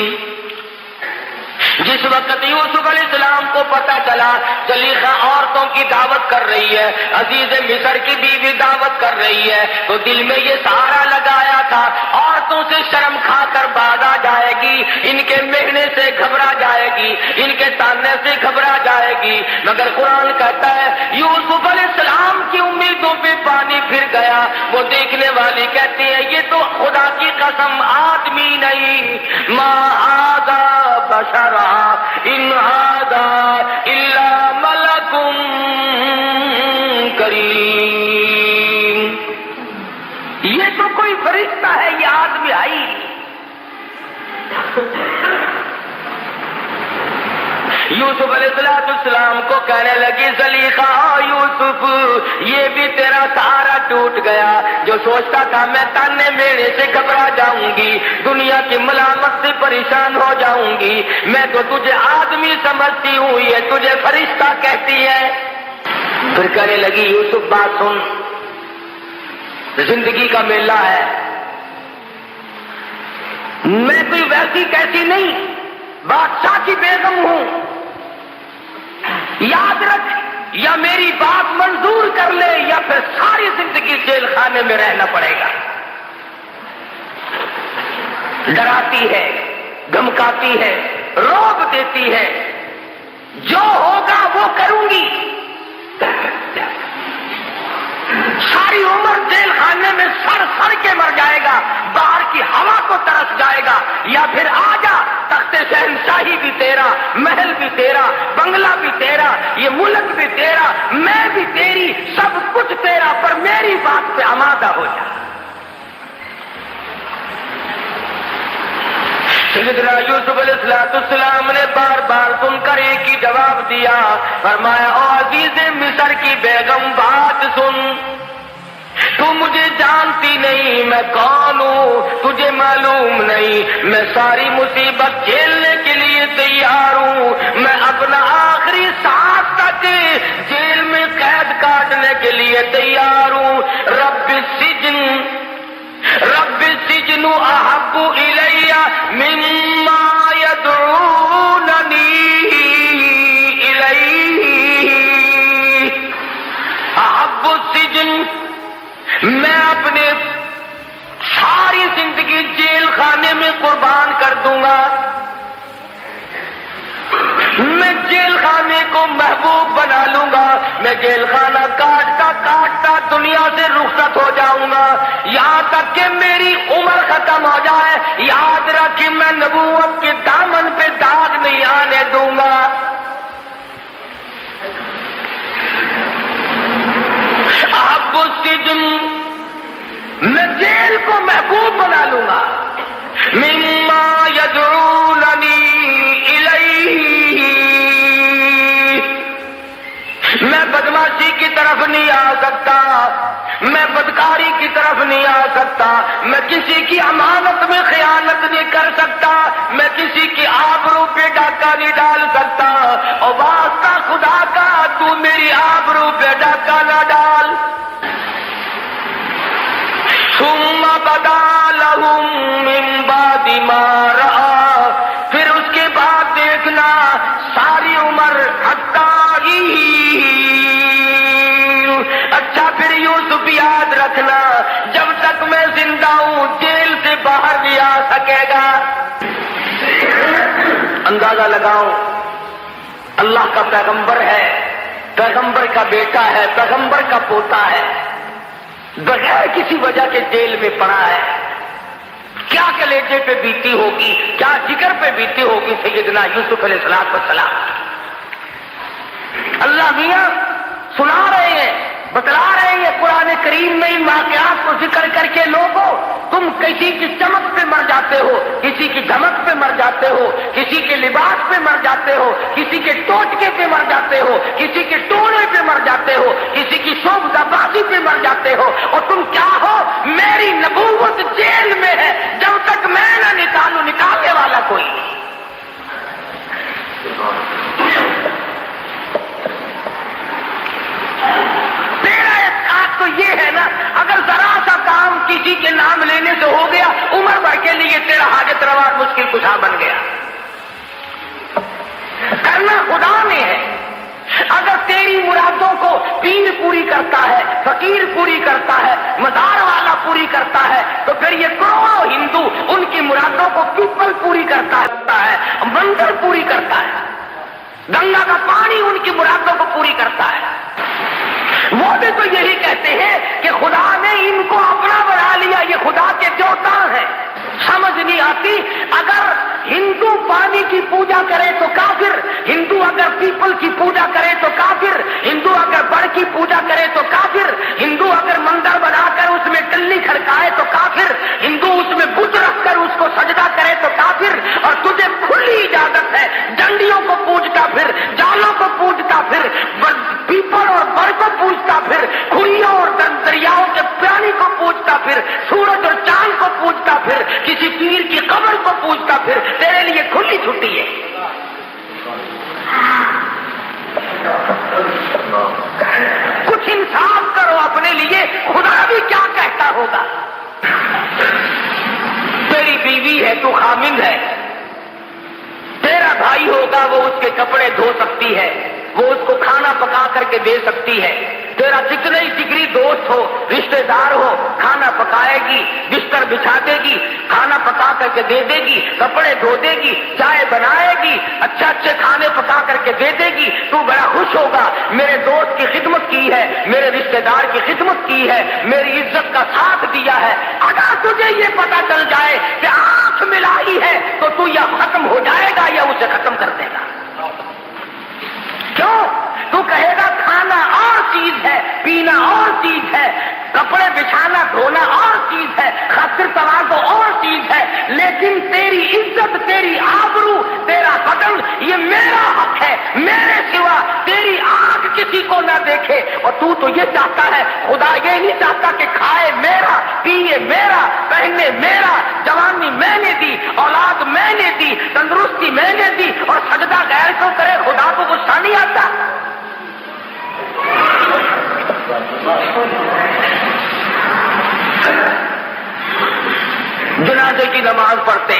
جس وقت یوسف علیہ السلام کو پتا چلا زلیخا عورتوں کی دعوت کر رہی ہے، عزیز مصر کی بیوی دعوت کر رہی ہے، تو دل میں یہ سہارا لگایا تھا عورتوں سے شرم کھا کر باز آ جائے گی، ان کے مہنے سے گھبرا جائے گی، ان کے تانے سے گھبرا جائے گی، مگر قرآن کہتا ہے یوسف علیہ السلام کی امیدوں پہ پانی پھر گیا۔ وہ دیکھنے والی کہتی ہے یہ تو خدا کی قسم آدمی نہیں، ما ھذا بشرا ان ھذا الا ملک کریم، یہ تو کوئی فرشتہ ہے، یہ آدمی آئی۔ یوسف علیہ السلام کو کہنے لگی زلیخا یوسف یہ بھی تیرا سہارا ٹوٹ گیا، جو سوچتا تھا میں تانے میرے سے گھبرا جاؤں گی، دنیا کی ملامت سے پریشان ہو جاؤں گی، میں تو تجھے آدمی سمجھتی ہوں، یہ تجھے فرشتہ کہتی ہے۔ پھر کہنے لگی یوسف بات سن، زندگی کا میلہ ہے، میں کوئی ویسی کیسی نہیں، بادشاہ کی بیگم ہوں، یاد رکھ یا میری بات منظور کر لے یا پھر ساری زندگی جیل خانے میں رہنا پڑے گا۔ ڈراتی ہے، دھمکاتی ہے، روب دیتی ہے، جو ہوگا وہ کروں گی، ساری عمر جیل خانے میں سڑ سڑ کے مر جائے گا، باہر کی ہوا کو ترس جائے گا، یا پھر آ جا تخت شہنشاہی بھی تیرا، محل بھی تیرا، بنگلہ بھی تیرا، یہ ملک بھی تیرا، میں بھی تیری، سب کچھ تیرا، پر میری بات پہ آمادہ ہو جا۔ سیدنا یوسف علیہ السلام نے بار بار سن کر ایک ہی جواب دیا، فرمایا او عزیز مصر کی بیگم بات سن، تو مجھے جانتی نہیں میں کون ہوں، تجھے معلوم نہیں میں ساری مصیبت جھیلنے کے لیے تیار ہوں، میں اپنا آخری سانس تک جیل میں قید کاٹنے کے لیے تیار ہوں۔ رب السجن احب الی مما یدعوننی الیہ، احب السجن، میں اپنے ساری زندگی جیل خانے میں قربان کر دوں گا، میں جیل خانے کو محبوب بنا لوں گا، میں جیل خانہ کاٹتا کاٹتا دنیا سے رخصت ہو جاؤں گا، یہاں تک کہ میری عمر ختم ہو جائے، یاد رکھ کہ میں نبوت کے دامن پہ داغ نہیں آنے دوں گا۔ احب السجن، میں جیل کو محبوب بنا لوں گا، مما یدعوننی الیہ، میں بدماشی کی طرف نہیں آ سکتا، میں بدکاری کی طرف نہیں آ سکتا، میں کسی کی امانت میں خیانت نہیں کر سکتا، میں کسی کی آبرو پہ ڈاکہ نہیں ڈال سکتا، اور واسطہ خدا کا تو میری آبرو پہ ڈاکہ نہ ڈال۔ ثم بدا لهم من بعد ما رأى، پھر اس کے بعد دیکھنا ساری عمر حتی، اچھا پھر یوسف یاد رکھنا جب تک میں زندہ ہوں جیل سے باہر نہیں آ سکے گا۔ اندازہ لگاؤ، اللہ کا پیغمبر ہے، پیغمبر کا بیٹا ہے، پیغمبر کا پوتا ہے، بغیر کسی وجہ کے جیل میں پڑا ہے، کیا کلیجے پہ بیتی ہوگی، کیا جگر پہ بیتی ہوگی سیدنا یوسف علیہ السلام۔ اللہ میاں سنا رہے ہیں، بتلا رہے ہیں قرآن کریم میں ان واقعات کو ذکر کر کے، لوگوں تم کسی کی چمک پہ مر جاتے ہو، کسی کی دھمک پہ مر جاتے ہو، کسی کے لباس پہ مر جاتے ہو، کسی کے ٹوٹکے پہ مر جاتے ہو، کسی کے ٹونے پہ مر جاتے ہو، کسی کی شوبدہ بازی پہ مر جاتے ہو، اور تم کیا ہو؟ میری نبوت جیل میں ہے، جب تک میں نہ نکالوں نکالنے والا کوئی نہیں۔ تو یہ ہے نا، اگر ذرا سا کام کسی کے نام لینے سے ہو گیا، عمر بھر کے لیے تیرا حاجت روا مشکل کشا بن گیا۔ کرنا خدا نے ہے، اگر تیری مرادوں کو پیر پوری کرتا ہے، فقیر پوری کرتا ہے، مزار والا پوری کرتا ہے، تو پھر یہ کروڑوں ہندو ان کی مرادوں کو پیپل پوری کر کا پانی ان کی مرادوں کو پوری کرتا ہے۔ وہ بھی تو یہی کہتے ہیں کہ خدا نے ان کو اپنا بنا لیا، یہ خدا کے دیوتا ہیں۔ سمجھ نہیں آتی، اگر ہندو پانی کی پوجا کرے تو کافر، ہندو اگر پیپل کی پوجا کرے تو کافر، ہندو اگر بڑ کی پوجا کرے تو کافر، ہندو اگر مندر بنا کر اس میں ٹلی کھڑکائے تو کافر، ہندو اس میں بت رکھ کر اس کو سجدہ کرے تو کافر، اور تجھے کھلی اجازت ہے ڈنڈیوں کو پوجتا پھر، جالوں کو پوجتا پھر، پیپل اور بڑ کو پوجتا پھر، کھوئیوں اور دریاؤں کے پانی کو پوجتا پھر، سورج اور چاند کو پوجتا پھر، کسی پیر کی قبر کو پوجتا پھر، تیرے لیے کھلی چھٹی ہے۔ کچھ انصاف کرو اپنے لیے، خدا بھی کیا کہتا ہوگا۔ تیری بیوی ہے، تو خامند ہے، تیرا بھائی ہوگا وہ اس کے کپڑے دھو سکتی ہے، وہ اس کو کھانا پکا کر کے دے سکتی ہے، تیرا جتنے ہی جگری دوست ہو، رشتہ دار ہو، کھانا پکائے گی، بستر بچھا دے گی، کھانا پکا کر کے دے دے گی، کپڑے دھو دے گی، چائے بنائے گی، اچھے کھانے پکا کر کے دے دے گی، تو بڑا خوش ہوگا، میرے دوست کی خدمت کی ہے، میرے رشتہ دار کی خدمت کی ہے، میری عزت کا ساتھ دیا ہے۔ اگر تجھے یہ پتا چل جائے کہ آنکھ ملائی ہے تو تو یا ختم ہو جائے گا یا اسے ختم کر دے گا۔ کیوں؟ تو کہے گا کھانا اور چیز ہے، پینا اور چیز ہے، کپڑے بچھانا دھونا اور چیز ہے، خاطر تواضع اور چیز ہے، لیکن تیری عزت، تیری آبرو، تیرا بدن یہ میرا حق ہے، میرے سوا تیری آنکھ کسی کو نہ دیکھے۔ اور تو یہ چاہتا ہے، خدا یہ نہیں چاہتا کہ کھائے میرا، پیے میرا، پہنے میرا، جوانی میں نے دی، اولاد میں نے دی، تندرستی میں نے دی، اور سجدہ غیر کو کرے، خدا کو غصہ نہیں آتا؟ جنازے کی نماز پڑھتے،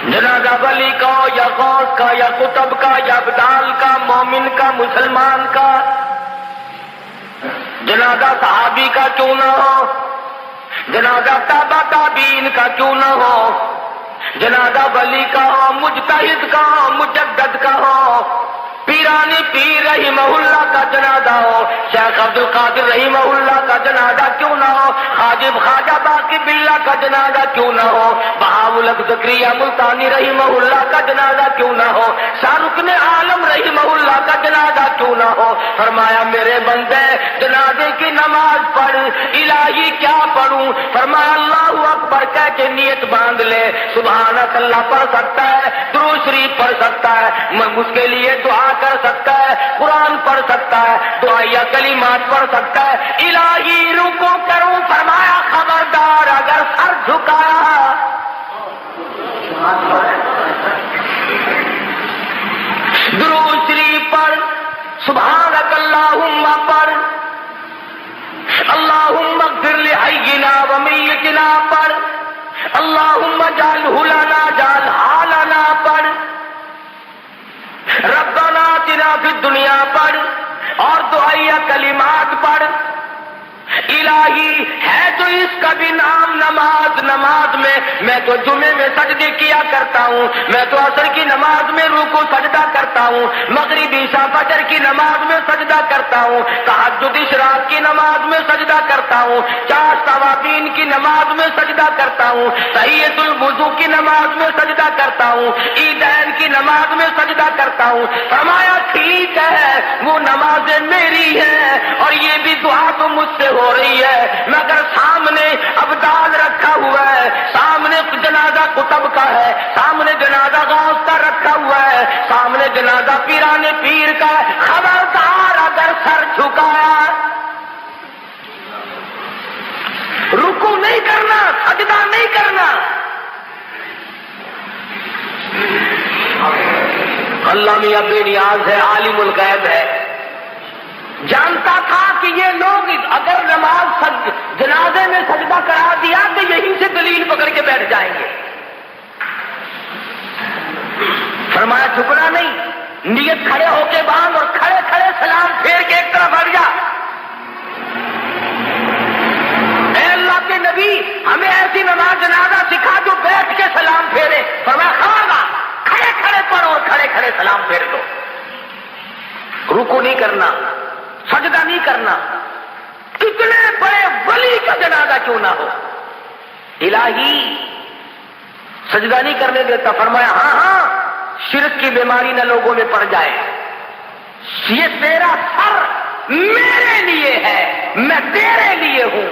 جنازہ ولی کا یا غوث کا یا قطب کا یا ابدال کا، مومن کا، مسلمان کا، جنازہ صحابی کا کیوں نہ ہو، جنازہ تابع تابعین کا کیوں نہ ہو، جنازہ ولی کا ہو، مجتہد کا ہو، مجدد کا ہو، پیرانی پیر رحمہ اللہ کا جنازہ ہو، شیخ عبد القادر رحمہ اللہ کا جنازہ کیوں نہ ہو، حاجب خواجہ باقی باللہ کا جنازہ کیوں نہ ہو، بہاولق زکریا ملتانی رحمہ اللہ کا جنازہ کیوں نہ ہو، شاہ رکن عالم رحمہ اللہ کا جنازہ کیوں نہ ہو۔ فرمایا میرے بندے جنازے کی نماز پڑھ، الہی کیا پڑھوں؟ فرمایا اللہ اکبر کہہ کے نیت باندھ لے، سبحانک اللہ پڑھ سکتا ہے، درود شریف پڑھ سکتا ہے، اس کے لیے دعا کر سکتا ہے، قرآن پڑھ سکتا ہے، دعائیہ کلمات پڑھ سکتا ہے، الہی رکو کروں، فرمایا خبردار اگر سر جھکایا، درود شریف پڑھ، سبحانک اللہم پڑھ، اللہم اغفر لحینا و میتنا پڑھ، اللہم اجعلہ لنا اجعلہا لنا پڑھ، ربنا آتنا فی الدنیا پڑھ، اور دعائیہ کلمات پڑھ۔ الہی ہے تو اس کا بھی نام نماز میں تو جمعے میں سجدے کیا کرتا ہوں، میں تو عصر کی نماز میں رکوع سجدہ کرتا ہوں، مغرب عشاء فجر کی نماز میں سجدہ کرتا ہوں، تہجد اشراق کی نماز میں سجدہ کرتا ہوں، 4 ثوابین کی نماز میں سجدہ کرتا ہوں، تحیۃ الوضو کی نماز میں سجدہ کرتا ہوں، عیدین کی نماز میں سجدہ کرتا ہوں۔ فرمایا ٹھیک ہے، وہ نمازیں میری ہیں اور یہ بھی دعا تو مجھ سے ہو رہی ہے، مگر سامنے ابدال رکھا ہوا ہے، سامنے جنازہ قطب کا ہے، سامنے جنازہ غوث کا رکھا ہوا ہے، سامنے جنازہ پیران پیر کا ہے، خبردار اگر سر جھکایا، رکوع نہیں کرنا، سجدہ نہیں کرنا۔ اللہ میاں بے نیاز ہے، عالم الغیب ہے، جانتا تھا کہ یہ لوگ اگر نماز جنازے میں سجدہ کرا دیا تو یہیں سے دلیل پکڑ کے بیٹھ جائیں گے۔ فرمایا جھکنا نہیں، نیت کھڑے ہو کے باندھ اور کھڑے کھڑے سلام پھیر کے ایک طرف ہٹ جا۔ اے اللہ کے نبی، ہمیں ایسی نماز جنازہ سکھا جو بیٹھ کے سلام پھیرے۔ فرمایا کھڑا کھڑے کھڑے کھڑے سلام پھیر دو، رکو نہیں کرنا، سجدہ نہیں کرنا، کتنے بڑے ولی کا جنازہ کیوں نہ ہو، الہی سجدہ نہیں کرنے دیتا، فرمایا ہاں ہاں شرک کی بیماری نہ لوگوں میں پڑ جائے، یہ تیرا سر میرے لیے ہے، میں تیرے لیے ہوں،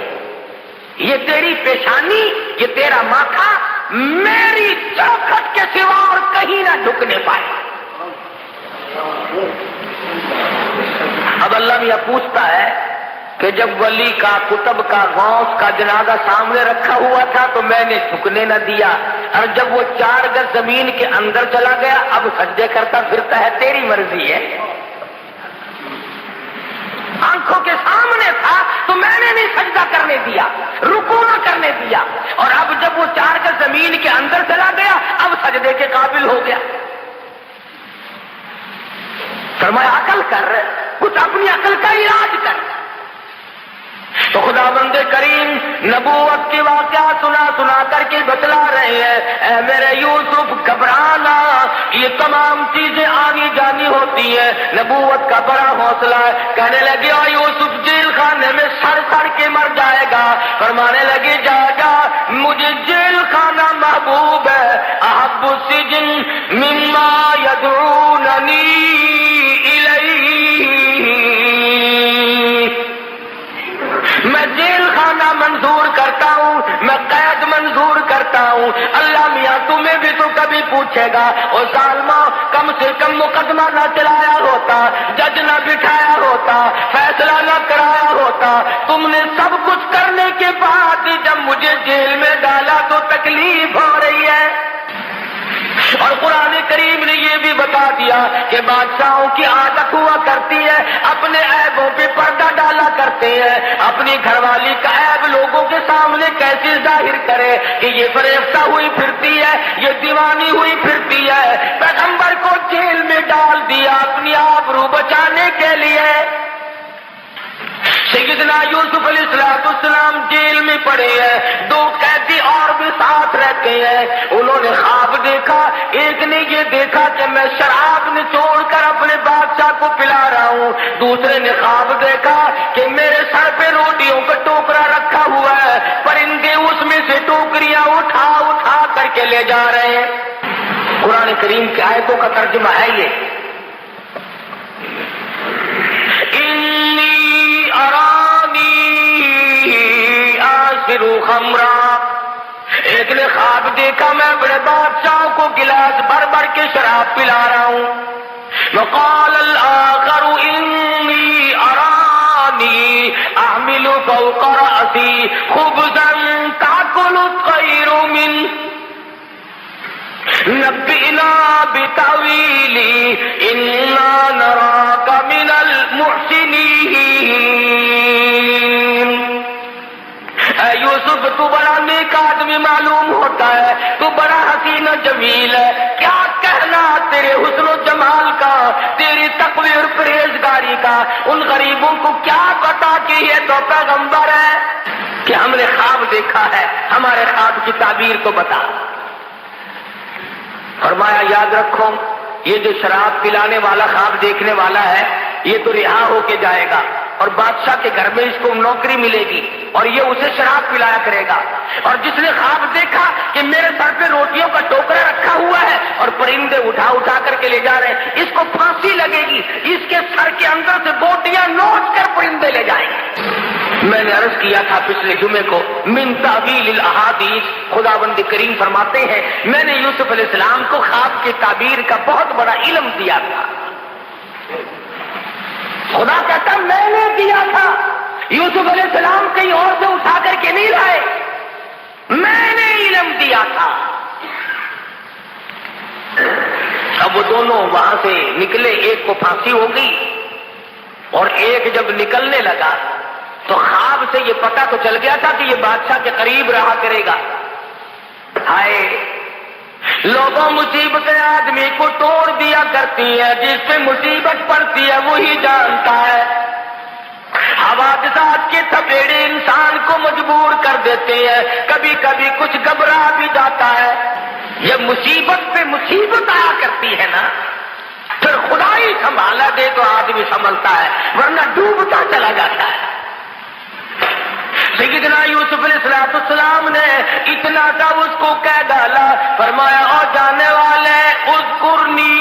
یہ تیری پیشانی، یہ تیرا ماتھا میری چوکھٹ کے سوا اور کہیں نہ جھکنے پائے۔ اب اللہ میاں پوچھتا ہے کہ جب ولی کا، کتب کا، غوث کا جنازہ سامنے رکھا ہوا تھا تو میں نے جھکنے نہ دیا، اور جب وہ 4 گز زمین کے اندر چلا گیا اب سجدے کرتا پھرتا ہے، تیری مرضی ہے۔ آنکھوں کے سامنے تھا تو میں نے نہیں سجدہ کرنے دیا، رکوع نہ کرنے دیا، اور اب جب وہ 4 گز زمین کے اندر چلا گیا اب سجدے کے قابل ہو گیا۔ فرمایا عقل کر، کچھ اپنی عقل کا علاج کر۔ تو خدا بند کریم نبوت کی واقعہ سنا کر کے بتلا رہے ہیں، اے میرے یوسف گھبرانا، یہ تمام چیزیں آنی جانی ہوتی ہیں، نبوت کا بڑا حوصلہ ہے۔ کہنے لگے اور یوسف جیل خانے میں سڑ کے مر جائے گا، فرمانے لگے جا جا مجھے جیل خانہ محبوب ہے، احب السجن مما یدعوننی الیہ، میں جیل خانہ منظور کرتا ہوں، میں قید منظور کرتا ہوں۔ اللہ میاں تمہیں بھی تو کبھی پوچھے گا، اور ظالمہ کم سے کم مقدمہ نہ چلایا ہوتا، جج نہ بٹھایا ہوتا، فیصلہ نہ کرایا ہوتا، تم نے سب کچھ کرنے کے بعد جب مجھے جیل میں ڈالا تو تکلیف ہو رہی ہے۔ اور قرآن کریم نے یہ بھی بتا دیا کہ بادشاہوں کی عادت ہوا کرتی ہے اپنے عیبوں پہ پردہ ڈالا کرتے ہیں، اپنی گھر والی کا عیب لوگوں کے سامنے کیسے ظاہر کرے کہ یہ فریفتہ ہوئی پھرتی ہے، یہ دیوانی ہوئی پھرتی ہے۔ پیغمبر کو جیل میں ڈال دیا اپنی آبرو بچانے کے لیے۔ سیدنا یوسف علیہ السلام جیل میں پڑے ہیں، 2 قیدی اور بھی ساتھ رہتے ہیں، انہوں نے خواب دیکھا، ایک نے یہ دیکھا کہ میں شراب نچوڑ کر اپنے بادشاہ کو پلا رہا ہوں، دوسرے نے خواب دیکھا کہ میرے سر پہ روٹیوں کا ٹوکرا رکھا ہوا ہے، پرندے اس میں سے ٹوکریاں اٹھا کر کے لے جا رہے ہیں۔ قرآن کریم کی آیتوں کا ترجمہ ہے یہ، خمرا، ایک نے خواب دیکھا میں بڑے بادشاہ کو گلاس بھر بھر کے شراب پلا رہا ہوں، وقال الآخر انی ارانی احمل فوق رأسی خبزا تأکل الطیر منہ نبئنا بتأویلہ انا نراک من المحسنین۔ اے یوسف تو بڑا نیک آدمی معلوم ہوتا ہے، تو بڑا حسین و جمیل ہے، کیا کہنا تیرے حسن و جمال کا، تیری تقوی اور پرہیزگاری کا، ان غریبوں کو کیا پتا کہ یہ تو پیغمبر ہے کہ ہم نے خواب دیکھا ہے، ہمارے خواب کی تعبیر تو بتا۔ فرمایا یاد رکھو یہ جو شراب پلانے والا خواب دیکھنے والا ہے یہ تو رہا ہو کے جائے گا، اور بادشاہ کے گھر میں اس کو نوکری ملے گی اور یہ اسے شراب پلایا کرے گا، اور جس نے خواب دیکھا کہ میرے سر پہ روٹیوں کا ٹوکرا رکھا ہوا ہے اور پرندے اٹھا کر کے لے جا رہے ہیں، اس کو پھانسی لگے گی، اس کے سر کے اندر سے بوٹیاں نوچ کر پرندے لے جائیں گے۔ میں نے عرض کیا تھا پچھلے جمعے کو، من تعبیل الاحادیث، خداوند کریم فرماتے ہیں میں نے یوسف علیہ السلام کو خواب کی تعبیر کا بہت بڑا علم دیا تھا۔ خدا کہتا میں نے دیا تھا، یوسف علیہ السلام کہیں اور سے اٹھا کر کے نہیں لائے، میں نے علم دیا تھا۔ اب وہ دونوں وہاں سے نکلے، ایک کو پھانسی ہو گئی اور ایک جب نکلنے لگا تو خواب سے یہ پتہ تو چل گیا تھا کہ یہ بادشاہ کے قریب رہا کرے گا۔ ہائے لوگوں مصیبتیں آدمی کو توڑ دیا کرتی ہیں، جس پہ مصیبت پڑتی ہے وہی جانتا ہے۔ حوادثات کے تھپیڑے انسان کو مجبور کر دیتے ہیں، کبھی کبھی کچھ گھبرا بھی جاتا ہے۔ جب مصیبت پہ مصیبت آیا کرتی ہے نا اگر خدا ہی سنبھالا دے تو آدمی سنبھلتا ہے، ورنہ ڈوبتا چلا جاتا ہے۔ سیدنا یوسف علیہ السلام نے اتنا سا اس کو کہہ ڈالا، فرمایا او جانے والے اذکرنی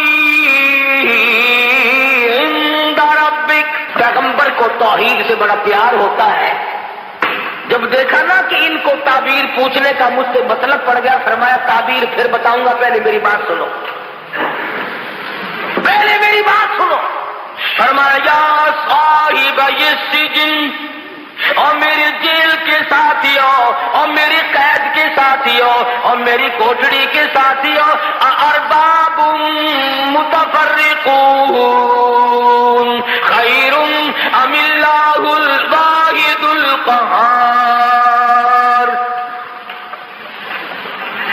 عند ربک۔ پیغمبر کو توحید سے بڑا پیار ہوتا ہے، جب دیکھا نا کہ ان کو تعبیر پوچھنے کا مجھ سے مطلب پڑ گیا، فرمایا تعبیر پھر بتاؤں گا، پہلے میری بات سنو، پہلے میری بات سنو۔ فرمایا یا صاحب السجن، اور میری جیل کے ساتھیوں، اور میری قید کے ساتھیوں، اور میری کوٹڑی کے ساتھیوں، ارباب متفرقون خیر ام اللہ الواحد القہار۔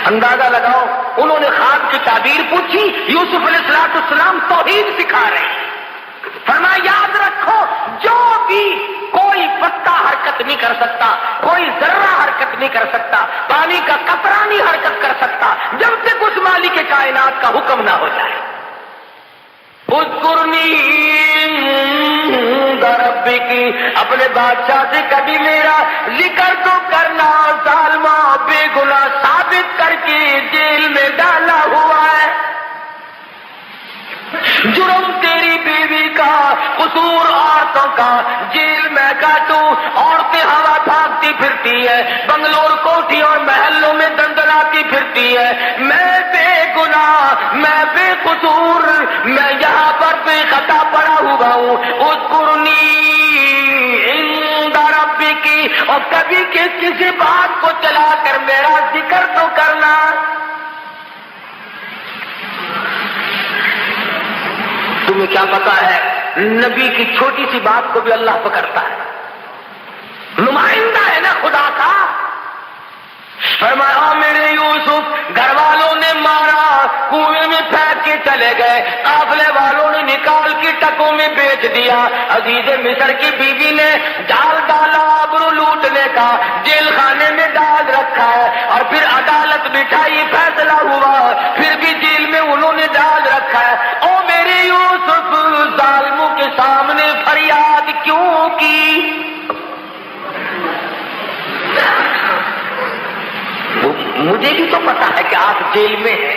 اندازہ لگاؤ، انہوں نے خواب کی تعبیر پوچھی، یوسف علیہ السلام توحید سکھا رہے ہیں۔ فرمایا یاد رکھو، جو بھی کوئی پتا حرکت نہیں کر سکتا، کوئی ذرہ حرکت نہیں کر سکتا، پانی کا قطرہ نہیں حرکت کر سکتا جب تک اس مالک کے کائنات کا حکم نہ ہو جائے۔ اذکرنی عند ربک، اپنے بادشاہ سے کبھی میرا ذکر تو کرنا، ظالمہ بے گناہ ثابت کر کے جیل میں ڈالا ہوا ہے، جرم تیری بیوی کا، قصور عورتوں کا، جیل میں کاٹوں، عورتیں ہوا بھاگتی پھرتی ہے، بنگلور کوٹھی اور محلوں میں دندناتی پھرتی ہے، میں بے گناہ، میں بے قصور، میں یہاں پر بے خطا پڑا ہوا ہوں۔ اذکرنی عند ربک، اور کبھی کسی بات کو چلا کر میرا ذکر تو کرنا۔ تمہیں کیا پتا ہے، نبی کی چھوٹی سی بات کو بھی اللہ پکڑتا ہے، نمائندہ ہے نا خدا کا۔ فرمایا میرے یوسف، گھر والوں نے مارا، کنویں میں پھینک کے چلے گئے، قافلے والوں نے نکال کے ٹکوں میں بیچ دیا، عزیز مصر کی بیوی نے ڈال ڈالا آبرو لوٹنے کا، جیل خانے میں ڈال رکھا ہے، اور پھر عدالت بٹھائی، فیصلہ ہوا، پھر بھی جیل میں انہوں نے ڈال رکھا ہے۔ او میرے یوسف، ظالموں کے سامنے فریاد کیوں کی؟ مجھے بھی تو پتا ہے کہ آپ جیل میں ہیں،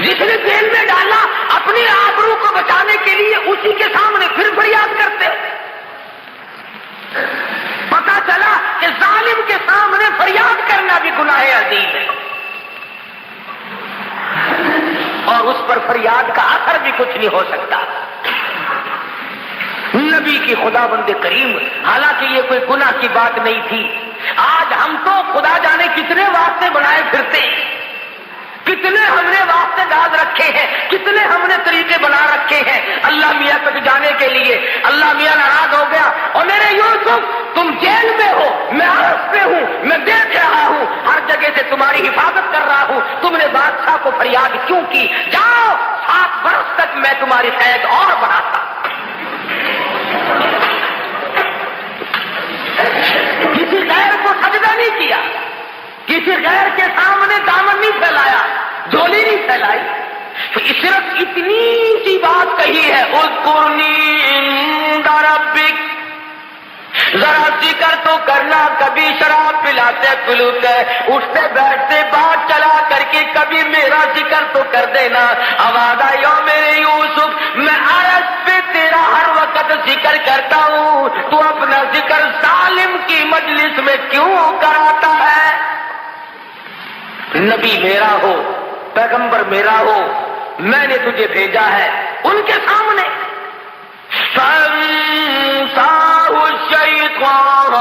جس نے جیل میں ڈالا اپنی آبرو کو بچانے کے لیے اسی کے سامنے پھر فریاد کرتے ہو۔ پتا چلا کہ ظالم کے سامنے فریاد کرنا بھی گناہ عظیم ہے، اور اس پر فریاد کا اثر بھی کچھ نہیں ہو سکتا۔ نبی کی خدا بند کریم، حالانکہ یہ کوئی گناہ کی بات نہیں تھی، آج ہم تو خدا جانے کتنے واسطے بنائے پھرتے ہیں، کتنے ہم نے واسطے ڈال رکھے ہیں، کتنے ہم نے طریقے بنا رکھے ہیں اللہ میاں تک جانے کے لیے۔ اللہ میاں ناراض ہو گیا، اور میرے یوسف تم جیل میں ہو، میں عرض پہ ہوں، میں دیکھ رہا ہوں، ہر جگہ سے تمہاری حفاظت کر رہا ہوں، تم نے بادشاہ کو فریاد کیوں کی؟ جاؤ، 7 برس تک میں تمہاری قید اور بڑھاتا۔ کسی غیر کو سجدہ نہیں کیا، کسی غیر کے سامنے دامن نہیں پھیلایا، جھولی نہیں پھیلائی، صرف اتنی سی بات کہی ہے، اذکرنی عند ربک، ذرا ذکر تو کرنا، کبھی شراب پلاتے پلوتے اٹھتے بیٹھتے بات چلا کر کے کبھی میرا ذکر تو کر دینا۔ آواز آئی او میرے یوسف، میں عرض پہ تیرا ہر وقت ذکر کرتا ہوں، تو اپنا ذکر ظالم کی مجلس میں کیوں کراتا ہے؟ نبی میرا ہو، پیغمبر میرا ہو، میں نے تجھے بھیجا ہے، ان کے سامنے فَأَنسَاهُ الشَّيْطَانُ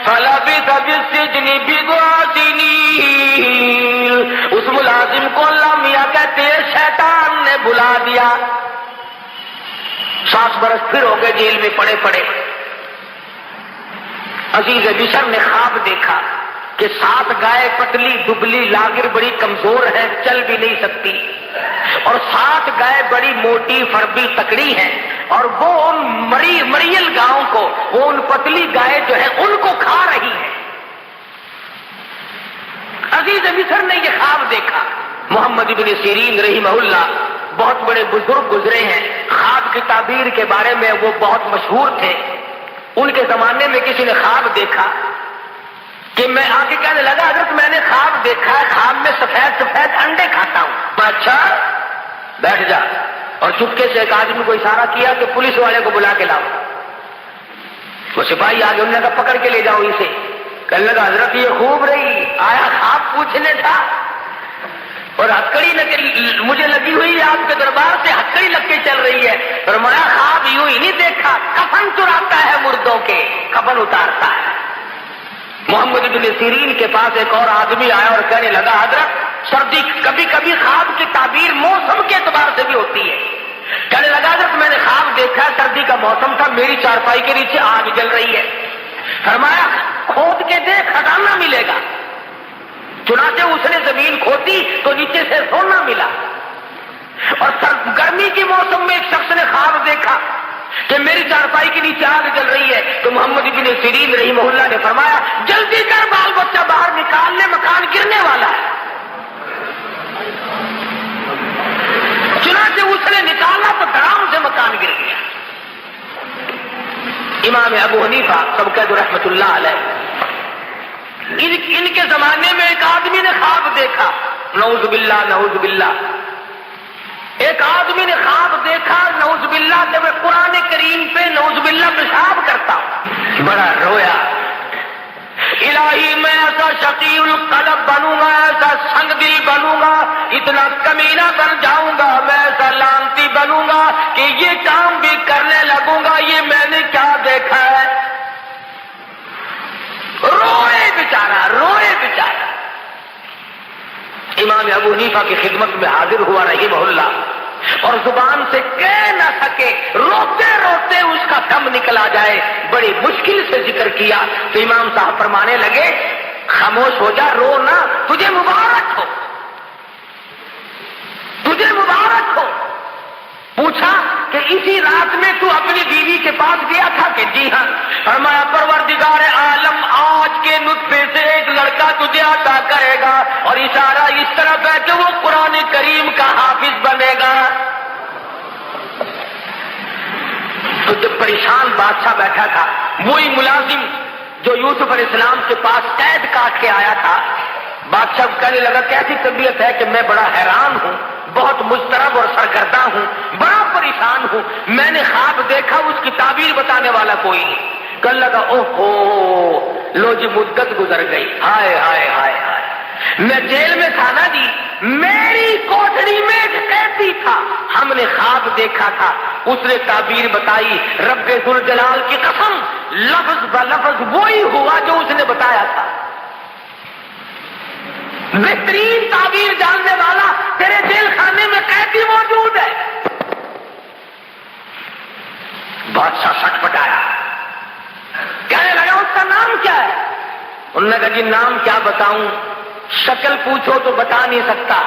فَلَبِثَ فِي السِّجْنِ بِضْعَ سِنِينَ۔ اس ملازم کو اللہ میاں کہتے ہیں شیطان نے بلا دیا، 7 برس پھر ہو گئے جیل میں پڑے پڑے۔ عزیز مصر نے خواب دیکھا کہ 7 گائے پتلی دبلی لاگر بڑی کمزور ہے، چل بھی نہیں سکتی، اور 7 گائے بڑی موٹی فربی تکڑی ہیں، اور وہ ان مریل گاؤں کو، وہ ان پتلی گائے جو ہے ان کو کھا رہی ہے۔ عزیز مصر نے یہ خواب دیکھا۔ محمد ابن سیرین رحمہ اللہ بہت بڑے بزرگ گزرے ہیں، خواب کی تعبیر کے بارے میں وہ بہت مشہور تھے. ان کے زمانے میں کسی نے خواب دیکھا کہ میں آگے کہنے لگا حضرت میں نے خواب دیکھا ہے، خواب میں سفید سفید انڈے کھاتا ہوں. اچھا بیٹھ جا. اور چپکے سے ایک آدمی کو اشارہ کیا کہ پولیس والے کو بلا کے لاؤ. وہ سپاہی آگے انہوں نے کہا پکڑ کے لے جاؤ اسے. کہنے لگا حضرت یہ خوب رہی، آیا خواب پوچھنے تھا اور ہتکڑی مجھے لگی ہوئی ہے آپ کے دربار سے، ہتکڑی لگ کے چل رہی ہے. فرمایا خواب یوں ہی نہیں دیکھا، کفن چراتا ہے مردوں کے، کفن اتارتا ہے. محمد بن سیرین کے پاس ایک اور آدمی آیا اور کہنے لگا حضرت سردی کبھی کبھی خواب کی تعبیر موسم کے اعتبار سے بھی ہوتی ہے. کہنے لگا حضرت میں نے خواب دیکھا، سردی کا موسم تھا، میری چارپائی کے نیچے آگ جل رہی ہے. فرمایا کھود کے دیکھ خزانہ ملے گا. چنانچہ اس نے زمین کھودی تو نیچے سے سونا ملا. اور گرمی کے موسم میں ایک شخص نے خواب دیکھا کہ میری چارپائی کے نیچے آگ جل رہی ہے. تو محمد بن سیرین رحمہ اللہ نے فرمایا جلدی کر بال بچہ باہر نکال لے، مکان گرنے والا ہے. چنانچہ اس نے نکالا تو دھڑام سے مکان گر گیا. امام ابو حنیفہ سب کہہ دو رحمت اللہ علیہ، ان کے زمانے میں ایک آدمی نے خواب دیکھا، نعوذ باللہ نعوذ باللہ، ایک آدمی نے خواب دیکھا نعوذ باللہ کہ میں قرآن کریم پہ نعوذ باللہ پیشاب کرتا ہوں. بڑا رویا، الہی میں ایسا شقی القلب بنوں گا، ایسا سنگ دل بنوں گا، اتنا کمینہ بن جاؤں گا، میں ایسا لانتی بنوں گا کہ یہ کام بھی کرنے لگوں گا. یہ میں نے کیا دیکھا ہے؟ روئے بیچارہ، روئے بیچارہ. امام ابو حنیفہ کی خدمت میں حاضر ہوا رحمہ اللہ اور زبان سے کہہ نہ سکے، روتے روتے اس کا دم نکلا جائے، بڑی مشکل سے ذکر کیا. تو امام صاحب فرمانے لگے خاموش ہو جا، رو نہ، تجھے مبارک ہو، تجھے مبارک ہو. پوچھا کہ اسی رات میں تو اپنی بیوی کے پاس گیا تھا؟ کہ جی ہاں. فرمایا پروردگار عالم آج کے نطفے سے ایک لڑکا تجھے عطا کرے گا اور اشارہ اس طرف ہے کہ وہ قرآن کریم کا حافظ بنے گا. تو جب پریشان بادشاہ بیٹھا تھا، وہی ملازم جو یوسف علیہ السلام کے پاس قید کاٹ کے آیا تھا، بادشاہ کہنے لگا کیسی طبیعت ہے؟ کہ میں بڑا حیران ہوں، بہت مضطرب اور سرگرداں ہوں، بڑا پریشان ہوں، میں نے خواب دیکھا، اس کی تعبیر بتانے والا کوئی نہیں. کہنے لگا اوہو لو جی مدت گزر گئی، ہائے ہائے ہائے ہائے، میں جیل میں تھا نا جی، میری کوٹڑی میں ایک قیدی تھا، ہم نے خواب دیکھا تھا، اس نے تعبیر بتائی، رب ذوالجلال کی قسم لفظ بلفظ وہی ہوا جو اس نے بتایا تھا. بہترین تعبیر جاننے والا تیرے جیل خانے میں قیدی موجود ہے. بادشاہ سٹ پٹایا، کہنے لگا اس کا نام کیا ہے؟ انہوں نے کہا جی نام کیا بتاؤں، شکل پوچھو تو بتا نہیں سکتا،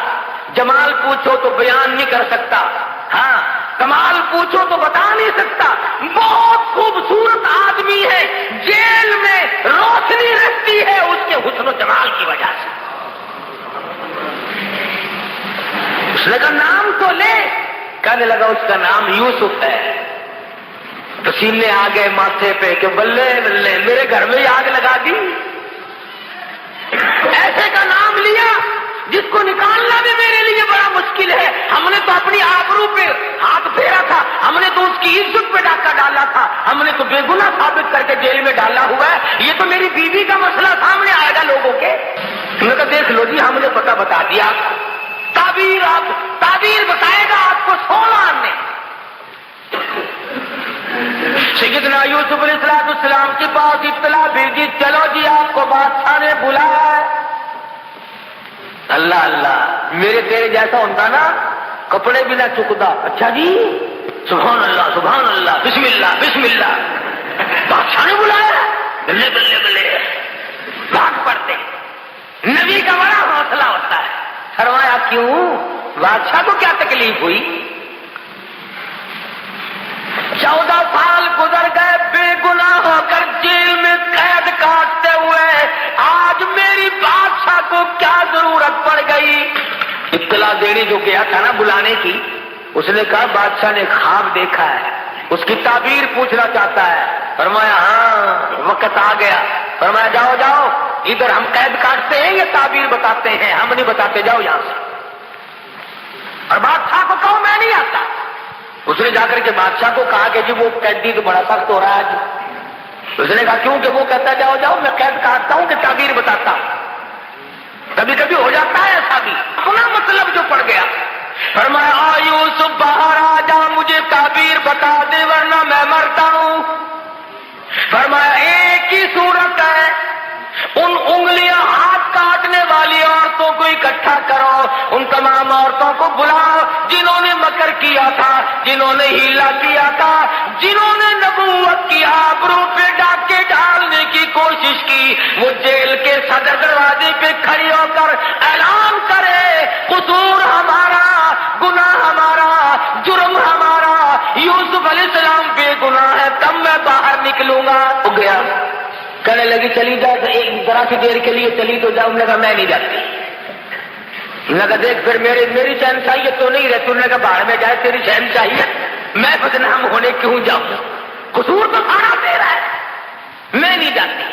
جمال پوچھو تو بیان نہیں کر سکتا، ہاں کمال پوچھو تو بتا نہیں سکتا. بہت خوبصورت آدمی ہے، جیل میں روشنی رہتی ہے اس کے حسن و جمال کی وجہ سے. اس نے کہا نام تو لے. کہنے لگا اس کا نام یوسف ہے. پسینے آ گئے ماتھے پہ کہ بلے بلے میرے گھر میں آگ لگا دی. ایسے کا نام لیا جس کو نکالنا بھی میرے لیے بڑا مشکل ہے. ہم نے تو اپنی آبرو پہ ہاتھ پھیرا تھا، ہم نے تو اس کی عزت پہ ڈاکہ ڈالا تھا، ہم نے تو بے گناہ ثابت کر کے جیل میں ڈالا ہوا ہے. یہ تو میری بیوی کا مسئلہ سامنے آئے گا لوگوں کے. میں نے کہا دیکھ لو جی ہم نے پتہ بتا دیا آپ کو، تعبیر بتائے گا آپ کو 16 آنے. سیدنا یوسف علیہ السلام کے پاس اطلاع بھیجی، چلو جی آپ کو بادشاہ نے بلایا ہے. اللہ اللہ، میرے تیرے جیسا ہوتا نا کپڑے بھی نہ چکتا. اچھا جی سبحان اللہ سبحان اللہ بسم اللہ بسم اللہ، بادشاہ نے بلایا، بلے بلے بلے بھاگ پڑتے. نبی کا بڑا حوصلہ ہوتا ہے. فرمایا کیوں؟ بادشاہ کو کیا تکلیف ہوئی؟ 14 سال گزر گئے بے گناہ ہو کر جیل میں قید کاٹتے ہوئے، آج میری بادشاہ کو کیا ضرورت پڑ گئی؟ اطلاع دینے جو گیا تھا نا بلانے کی، اس نے کہا بادشاہ نے خواب دیکھا ہے، اس کی تعبیر پوچھنا چاہتا ہے۔ فرمایا ہاں وقت آ گیا۔ فرمایا جاؤ جاؤ، ادھر ہم قید کاٹتے ہیں یا تعبیر بتاتے ہیں؟ ہم نہیں بتاتے، جاؤ یہاں سے۔ اور بادشاہ کو کہو میں نہیں آتا۔ اس نے جا کر کے بادشاہ کو کہا کہ جی وہ قیدی تو بڑا سخت ہو رہا ہے جی۔ اس نے کہا کیوں؟ کہ وہ کہتا ہے جاؤ جاؤ، میں قید کاٹتا ہوں کہ تعبیر بتاتا ہوں۔ کبھی کبھی ہو جاتا ہے ایسا بھی، اپنا مطلب جو پڑ گیا۔ فرمایا آ یوسف باہر آ جا، مجھے تعبیر بتا دے ورنہ میں مرتا ہوں۔ فرمایا ایک ہی صورت ہے، ان انگلیاں ہاتھ کاٹنے والی عورتوں کو اکٹھا کرو، ان تمام عورتوں کو بلاؤ جنہوں نے مکر کیا تھا، جنہوں نے ہیلا کیا تھا، جنہوں نے نبوت کی آبرو پہ ڈاکے ڈالنے کی کوشش کی، وہ جیل کے صدر دروازے پہ کھڑی ہو کر اعلان کرے قصور ہمارا، گناہ ہمارا، جرم ہمارا، یوسف علیہ السلام بے گناہ ہے، تب میں باہر نکلوں گا۔ ہو گیا، کہنے لگی چلی جا، ایک ذرا سی دیر کے لیے چلی تو جاؤ۔ نے کہا میں نہیں جاتی۔ نے کہا دیکھ پھر میری شہنشاہیت تو نہیں رہتی۔ نے کہا باہر میں جائے تیری شہنشاہیت، میں بدنام ہونے کیوں جاؤں؟ قصور تو سارا تیرا ہے، میں نہیں جاتی۔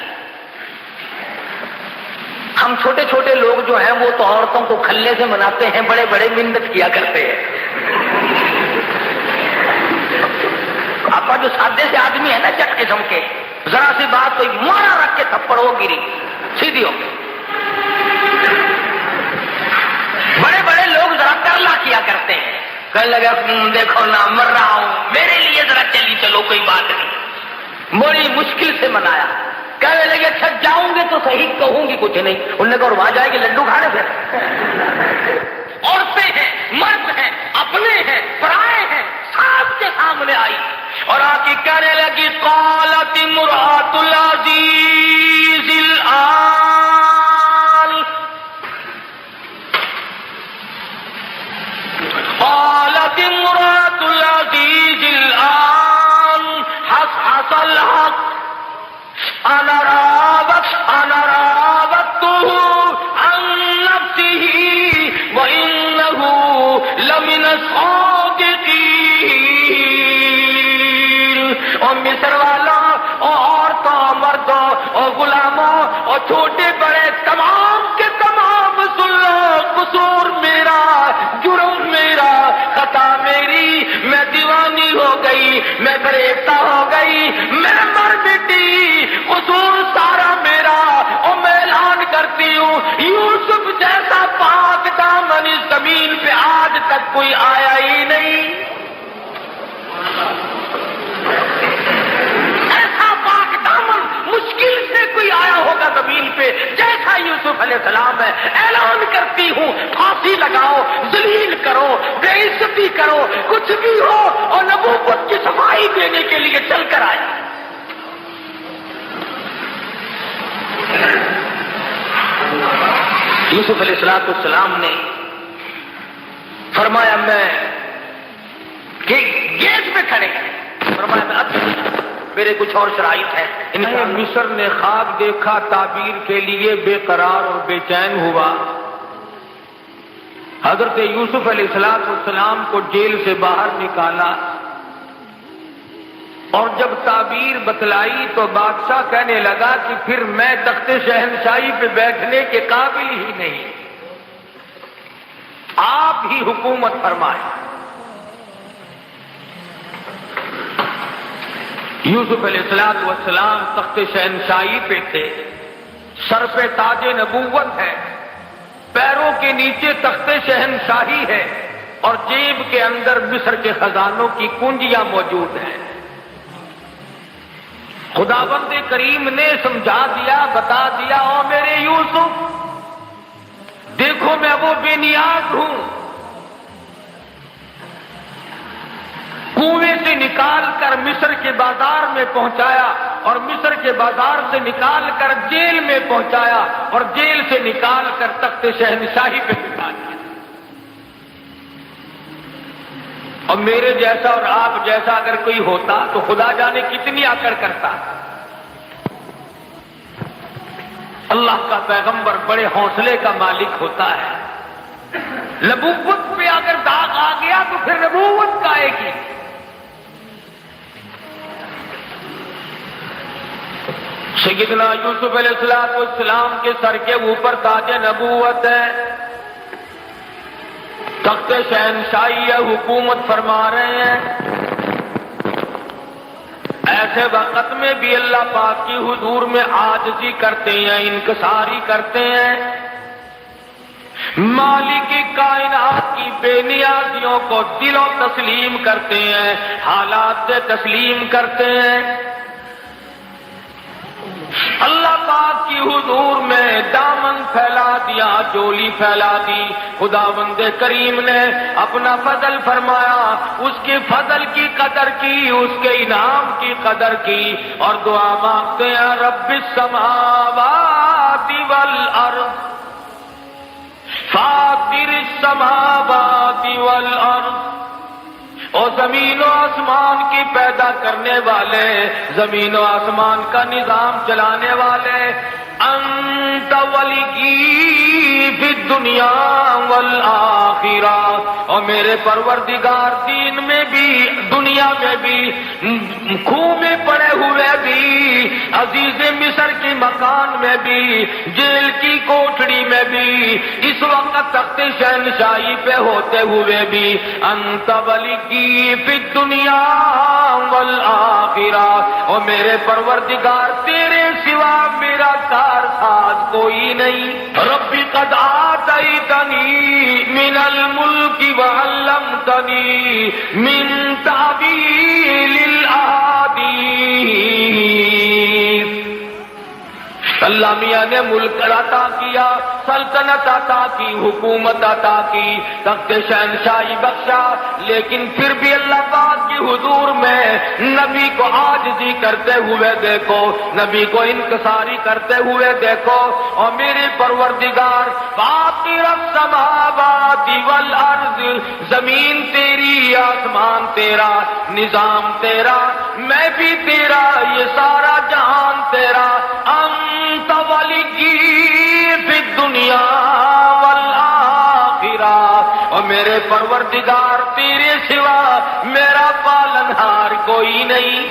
ہم چھوٹے چھوٹے لوگ جو ہیں وہ تو عورتوں کو کھلے سے مناتے ہیں، بڑے بڑے منت کیا کرتے ہیں۔ آپ جو سادے سے آدمی ہے نا چٹ قسم کے، ذرا سی بات کوئی مارا رکھ کے تھپڑ ہو گری سیدھی ہو۔ بڑے بڑے لوگ ذرا ترلا کیا کرتے ہیں، کہنے لگا دیکھو نا مر رہا ہوں، میرے لیے ذرا چلی چلو کوئی بات نہیں۔ بڑی مشکل سے منایا۔ کہنے لگے اچھا جاؤں گے تو صحیح، کہوں گی کچھ نہیں۔ انہوں نے کہا اور وہاں جائے گی لڈو کھانے پھر؟ عورتیں ہیں، مرد ہیں، اپنے ہیں، پرائے ہیں، سب کے سامنے آئی اور آ کے کہنے لگی قالت امرأۃ العزیز الآن، قالت امرأۃ العزیز الآن حصحص الحق انا راودته عن نفسه وانه لمن الصادقین۔ اور مصر والوں اور عورتوں، مردوں اور غلاموں اور چھوٹے بڑے تمام کے تمام سن لو، قصور میرا، جرم میرا، خطا میری، میں دیوانی ہو گئی، میں فریفتہ ہو گئی، میں مر مٹی، قصور سارا میرا۔ اور میں اعلان کرتی ہوں یوسف جیسا پاک دامن اس زمین پہ آج تک کوئی آیا ہی نہیں۔ ایسا پاک دامن مشکل سے کوئی آیا ہوگا زمین پہ جیسا یوسف علیہ السلام ہے۔ اعلان کرتی ہوں پھانسی لگاؤ، ذلیل کرو، بے عزتی کرو، کچھ بھی ہو، اور نبوت کی صفائی دینے کے لیے چل کر آئے۔ یوسف علیہ السلام نے فرمایا میں گیٹ پہ کھڑے، فرمایا میں اب میرے کچھ اور شرائط ہیں۔ مصر نے خواب دیکھا، تعبیر کے لیے بے قرار اور بے چین ہوا۔ حضرت یوسف علیہ السلام کو جیل سے باہر نکالا اور جب تعبیر بتلائی تو بادشاہ کہنے لگا کہ پھر میں تخت شہنشاہی پہ بیٹھنے کے قابل ہی نہیں، آپ ہی حکومت فرمائیں۔ یوسف علیہ السلام تخت شہنشاہی پہ تھے، سر پہ تاج نبوت ہے، پیروں کے نیچے تخت شہنشاہی ہے، اور جیب کے اندر مصر کے خزانوں کی کنجیاں موجود ہیں۔ خداوند کریم نے سمجھا دیا، بتا دیا، او میرے یوسف دیکھو میں وہ بے نیاز ہوں، کنویں سے نکال کر مصر کے بازار میں پہنچایا اور مصر کے بازار سے نکال کر جیل میں پہنچایا اور جیل سے نکال کر تخت شہنشاہی پہ بٹھا دیا۔ اور میرے جیسا اور آپ جیسا اگر کوئی ہوتا تو خدا جانے کتنی آکڑ کرتا۔ اللہ کا پیغمبر بڑے حوصلے کا مالک ہوتا ہے۔ نبوت پہ اگر داغ آ گیا تو پھر نبوت کا آئے گی. سیدنا یوسف علیہ السلام کے سر کے اوپر تاج نبوت ہے، تخت شہنشاہی ہے، حکومت فرما رہے ہیں. ایسے وقت میں بھی اللہ پاک کی حضور میں عاجزی کرتے ہیں، انکساری کرتے ہیں، مالک کائنات کی بے نیازیوں کو دلوں تسلیم کرتے ہیں، حالات سے تسلیم کرتے ہیں. اللہ پاک کی حضور میں دامن پھیلا دیا، جولی پھیلا دی. خداوند کریم نے اپنا فضل فرمایا، اس کے فضل کی قدر کی، اس کے انعام کی قدر کی، اور دعا مانگتے ہیں رب السماوات والارض فاطر السماوات والارض، اور زمین و آسمان کی پیدا کرنے والے، زمین و آسمان کا نظام چلانے والے، انت ولی فی الدنیا والآخرہ، اور میرے پروردگار دین میں بھی دنیا میں بھی، خوں میں پڑے ہوئے بھی، عزیز مصر کی مکان میں بھی، جیل کی کوٹڑی میں بھی، اس وقت تخت شہنشاہی پہ ہوتے ہوئے بھی، انت ولی فی الدنیا والآخرہ، اور میرے پروردگار تیرے سوا میرا کارساز کوئی نہیں. ربی قد آتیتنی من الملک وعلمتنی من تعبیل الاحادیث. اللہ میاں نے ملک عطا کیا، سلطنت عطا کی، حکومت عطا کی، تخت شہنشاہی بخشا، لیکن پھر بھی اللہ پاک کی حضور میں نبی کو عاجزی کرتے ہوئے دیکھو، نبی کو انکساری کرتے ہوئے دیکھو. اور میرے پروردگار فاطر السماوات والارض، زمین تیری، آسمان تیرا، نظام تیرا، میں بھی تیرا، یہ سارا جہان تیرا. انت ولی فی الدنیا والآخرہ، اور میرے پروردگار تیرے سوا میرا پالنہار کوئی نہیں.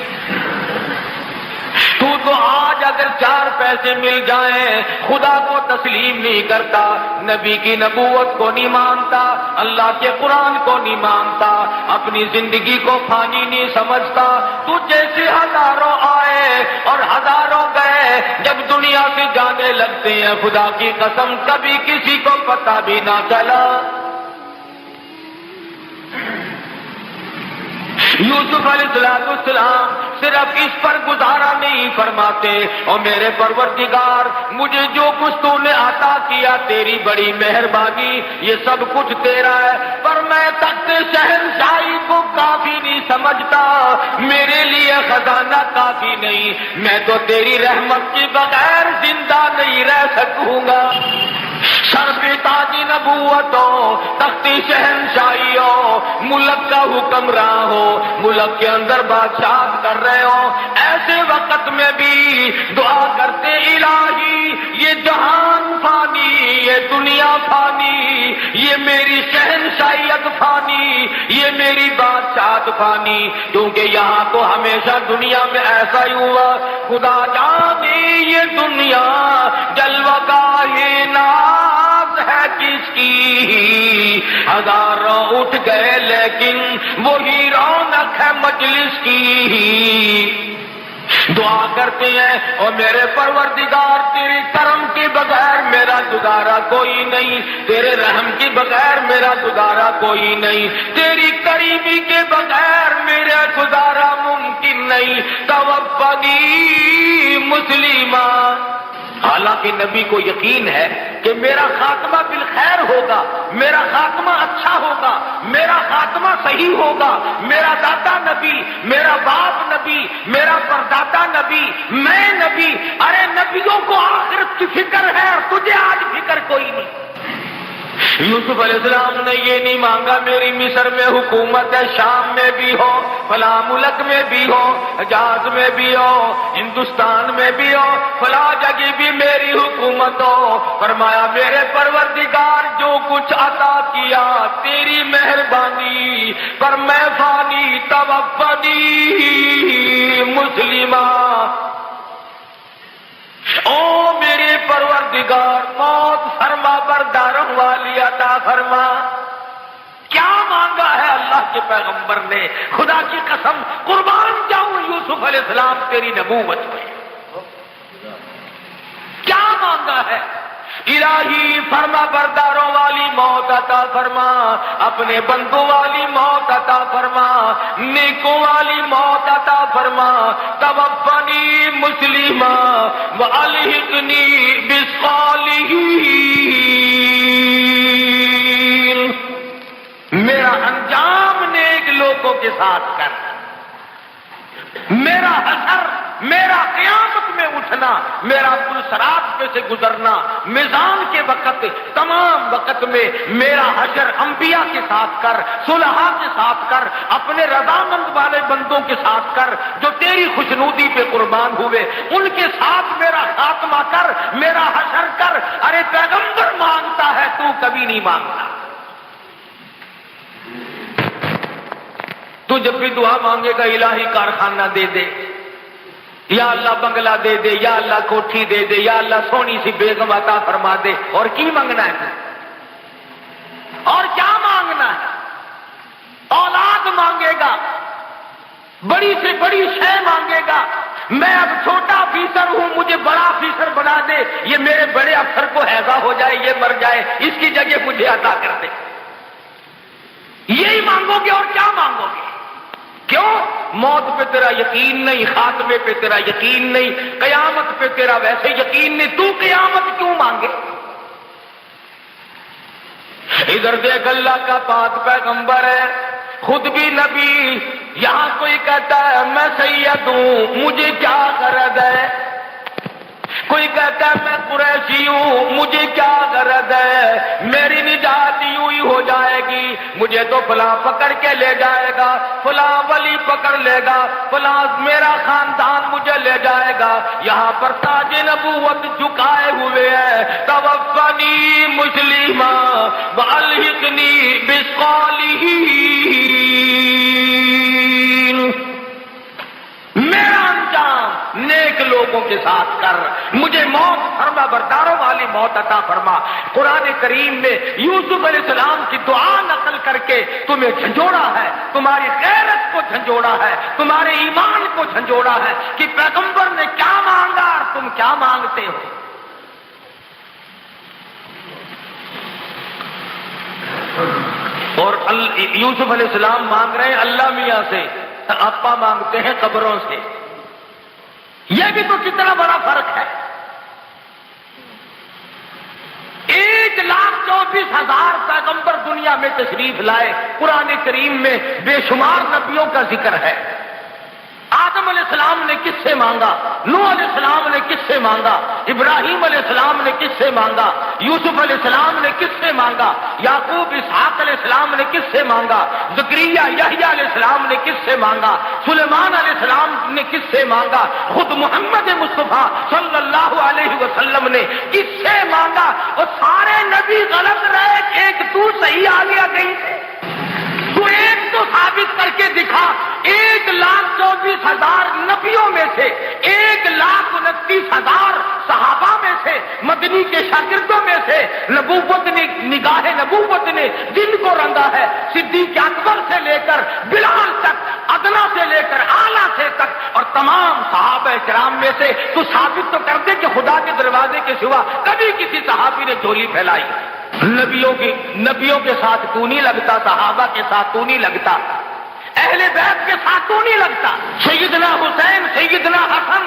تو آج اگر 4 پیسے مل جائیں خدا کو تسلیم نہیں کرتا، نبی کی نبوت کو نہیں مانتا، اللہ کے قرآن کو نہیں مانتا، اپنی زندگی کو فانی نہیں سمجھتا. تو جیسے ہزاروں آئے اور ہزاروں گئے، جب دنیا سے جانے لگتے ہیں خدا کی قسم کبھی کسی کو پتہ بھی نہ چلا. یوسف علیہ السلام صرف اس پر گزارا نہیں فرماتے، اور میرے پروردگار مجھے جو کچھ تو نے عطا کیا تیری بڑی مہربانی، یہ سب کچھ تیرا ہے، پر میں تخت شہنشاہی کو کافی نہیں سمجھتا، میرے لیے خزانہ کافی نہیں، میں تو تیری رحمت کے بغیر زندہ نہیں رہ سکوں گا. سر پہ تاج نبوت ہو، تختی شہنشاہی ہو، ملک کا حکمراں ہو، ملک کے اندر بادشاہ کر رہے ہو، ایسے وقت میں بھی دعا کرتے الہی یہ جہان فانی، یہ دنیا فانی، یہ میری شہنشاہیت فانی، یہ میری بادشاہت فانی، کیونکہ یہاں تو ہمیشہ دنیا میں ایسا ہی ہوا. خدا جانے یہ دنیا جلوہ گاہ ناز ہے کس کی، ہزاروں اٹھ گئے لیکن وہی رونق ہے مجلس کی. دعا کرتے ہیں اور میرے پروردگار تیرے کرم کے بغیر میرا گزارا کوئی نہیں، تیرے رحم کے بغیر میرا گزارا کوئی نہیں، تیری قریبی کے بغیر میرا گزارا ممکن نہیں. توفنی مسلمہ. حالانکہ نبی کو یقین ہے کہ میرا خاتمہ بالخیر ہوگا، میرا خاتمہ اچھا ہوگا، میرا خاتمہ صحیح ہوگا. میرا دادا نبی، میرا باپ نبی، میرا پردادا نبی، میں نبی. ارے نبیوں کو آخرت کی فکر ہے اور تجھے آج فکر کوئی نہیں. یوسف علیہ السلام نے یہ نہیں مانگا میری مصر میں حکومت ہے، شام میں بھی ہو، فلاں ملک میں بھی ہو، حجاز میں بھی ہو، ہندوستان میں بھی ہو، فلاں جگہ بھی میری حکومت ہو. فرمایا میرے پروردگار جو کچھ عطا کیا تیری مہربانی پر میں فانی توفنی مسلمہ. او میرے پروردگار موت فرما برداروں والی عطا فرما. کیا مانگا ہے اللہ کے پیغمبر نے؟ خدا کی قسم قربان جاؤں یوسف علیہ السلام تیری نبوت میں. کیا مانگا ہے؟ الہی فرما برداروں والی موت عطا فرما، اپنے بندوں والی موت عطا فرما، نیکوں والی موت عطا فرما. توفنی مسلمہ والحقنی بالصالحین. میرا انجام نیک لوگوں کے ساتھ کر. میرا حشر، میرا قیامت میں اٹھنا، میرا پلسرات پہ سے گزرنا، میزان کے وقت تمام وقت میں میرا حشر انبیاء کے ساتھ کر، صلحاء کے ساتھ کر، اپنے رضامند والے بندوں کے ساتھ کر جو تیری خوشنودی پہ قربان ہوئے، ان کے ساتھ میرا خاتمہ کر، میرا حشر کر. ارے پیغمبر مانگتا ہے تو کبھی نہیں مانگتا. تو جب بھی دعا مانگے گا الہی کارخانہ دے دے، یا اللہ بنگلہ دے دے، یا اللہ کوٹھی دے دے، یا اللہ سونی سی بیگم عطا فرما دے. اور کی مانگنا ہے؟ اور کیا مانگنا ہے؟ اولاد مانگے گا، بڑی سے بڑی شے مانگے گا. میں اب چھوٹا آفیسر ہوں مجھے بڑا آفیسر بنا دے، یہ میرے بڑے افسر کو ہیضہ ہو جائے، یہ مر جائے، اس کی جگہ مجھے عطا کر دے. یہی مانگو گے اور کیا مانگو گے؟ کیوں؟ موت پہ تیرا یقین نہیں، خاتمے پہ تیرا یقین نہیں، قیامت پہ تیرا ویسے یقین نہیں. تو قیامت کیوں مانگے؟ ادھر دیکھ اللہ کا پاک پیغمبر ہے، خود بھی نبی. یہاں کوئی کہتا ہے میں سید ہوں مجھے کیا غرض ہے، کوئی کہتا ہے میں قریشی ہوں مجھے کیا غرض ہے، میری نجات یوں ہی ہو جائے گی، مجھے تو فلاں پکڑ کے لے جائے گا، فلاں ولی پکڑ لے گا، فلاں میرا خاندان مجھے لے جائے گا. یہاں پر تاج نبوت جھکائے ہوئے ہے. توفنی مسلمہ والحقنی بالصالحین. میرا انجام نیک لوگوں کے ساتھ کر، مجھے موت فرما برداروں والی موت عطا فرما. قرآن کریم میں یوسف علیہ السلام کی دعا نقل کر کے تمہیں جھنجھوڑا ہے، تمہاری غیرت کو جھنجھوڑا ہے، تمہارے ایمان کو جھنجھوڑا ہے کہ پیغمبر نے کیا مانگا اور تم کیا مانگتے ہو. اور یوسف علیہ السلام مانگ رہے ہیں اللہ میاں سے، آپا مانگتے ہیں قبروں سے. یہ بھی تو کتنا بڑا فرق ہے. 1,24,000 پیغمبر دنیا میں تشریف لائے. قرآن کریم میں بے شمار نبیوں کا ذکر ہے. آدم علیہ السلام نے کس سے مانگا، نوح علیہ السلام نے کس سے مانگا، ابراہیم علیہ السلام نے کس سے مانگا، یوسف علیہ السلام نے کس سے مانگا، یعقوب اسحاق علیہ السلام نے کس سے مانگا، زکریا یحییٰ علیہ السلام نے کس سے مانگا، سلیمان علیہ السلام نے کس سے مانگا، خود محمد مصطفیٰ صلی اللہ علیہ وسلم نے کس سے مانگا. اور سارے نبی غلط رہے، ایک تو صحیح آ گیا کہیں سے. تو ایک تو ثابت کر کے دکھا. 1,24,000 نبیوں میں سے 1,29,000 صحابہ میں سے، مدنی کے شاگردوں میں سے نبوت نے، نگاہ نبوت نے جن کو رنگا ہے، صدیق اکبر سے لے کر بلال تک، ادنا سے لے کر اعلیٰ سے تک، اور تمام صحابہ کرام میں سے تو ثابت تو کر دے کہ خدا کے دروازے کے سوا کبھی کسی صحابی نے جھولی پھیلائی. نبیوں کے ساتھ تو نہیں لگتا، صحابہ کے ساتھ تو نہیں لگتا، اہل بیت کے ساتھ تو نہیں لگتا. سیدنا حسین، سیدنا حسن،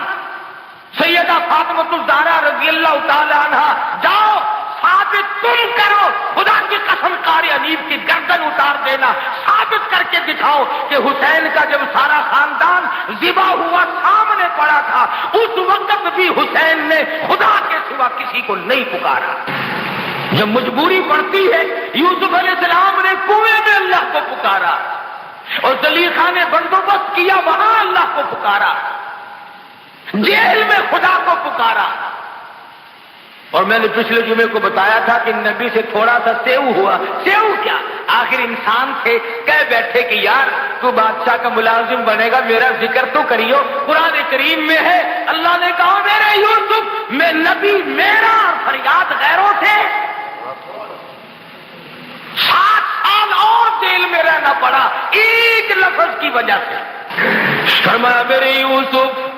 سیدہ فاطمہ الزہرا رضی اللہ تعالی عنہ، جاؤ ثابت تم کرو. خدا کی قسم قاری حنیف کی گردن اتار دینا، ثابت کر کے دکھاؤ کہ حسین کا جب سارا خاندان ذبح ہوا سامنے پڑا تھا، اس وقت بھی حسین نے خدا کے سوا کسی کو نہیں پکارا. جب مجبوری پڑتی ہے، یوسف علیہ السلام نے کنویں میں اللہ کو پکارا، اور زلیخا نے بندوبست کیا وہاں اللہ کو پکارا، جیل میں خدا کو پکارا. اور میں نے پچھلے جمعے کو بتایا تھا کہ نبی سے تھوڑا سا سیو ہوا. سیو کیا، آخر انسان تھے، کہہ بیٹھے کہ یار تو بادشاہ کا ملازم بنے گا، میرا ذکر تو کریو. قرآن کریم میں ہے، اللہ نے کہا میرے یوسف میں نبی میرا، فریاد غیروں سے 7 سال اور جیل میں رہنا پڑا ایک لفظ کی وجہ سے. فرمایا میرے یوسف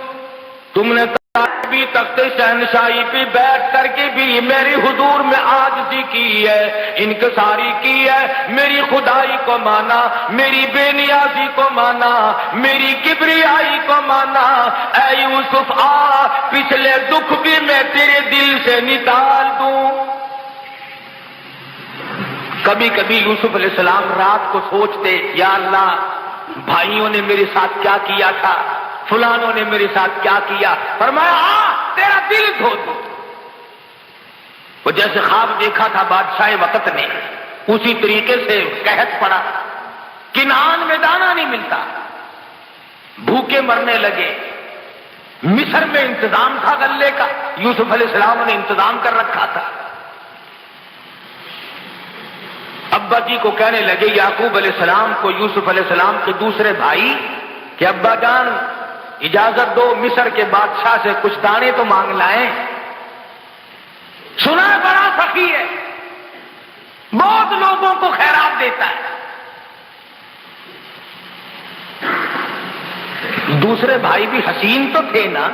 تم نے بھی تخت شہنشاہی پہ بیٹھ کر کے بھی میری حضور میں عاجزی کی ہے، انکساری کی ہے، میری خدائی کو مانا، میری بے نیازی کو مانا، میری کبریائی کو مانا. اے یوسف آ پچھلے دکھ بھی میں تیرے دل سے نکال دوں. کبھی کبھی یوسف علیہ السلام رات کو سوچتے، یا اللہ بھائیوں نے میرے ساتھ کیا کیا تھا، فلانوں نے میرے ساتھ کیا کیا. فرمایا تیرا دل دھو دو. وہ جیسے خواب دیکھا تھا بادشاہ وقت نے، اسی طریقے سے قحط پڑا، کنعان میں دانا نہیں ملتا، بھوکے مرنے لگے. مصر میں انتظام تھا غلے کا، یوسف علیہ السلام نے انتظام کر رکھا تھا. ابا جی کو کہنے لگے یعقوب علیہ السلام کو، یوسف علیہ السلام کے دوسرے بھائی، کہ ابا جان اجازت دو مصر کے بادشاہ سے کچھ دانے تو مانگ لائیں. سنا ہے بڑا سخی ہے، بہت لوگوں کو خیرات دیتا ہے. دوسرے بھائی بھی حسین تو تھے نا.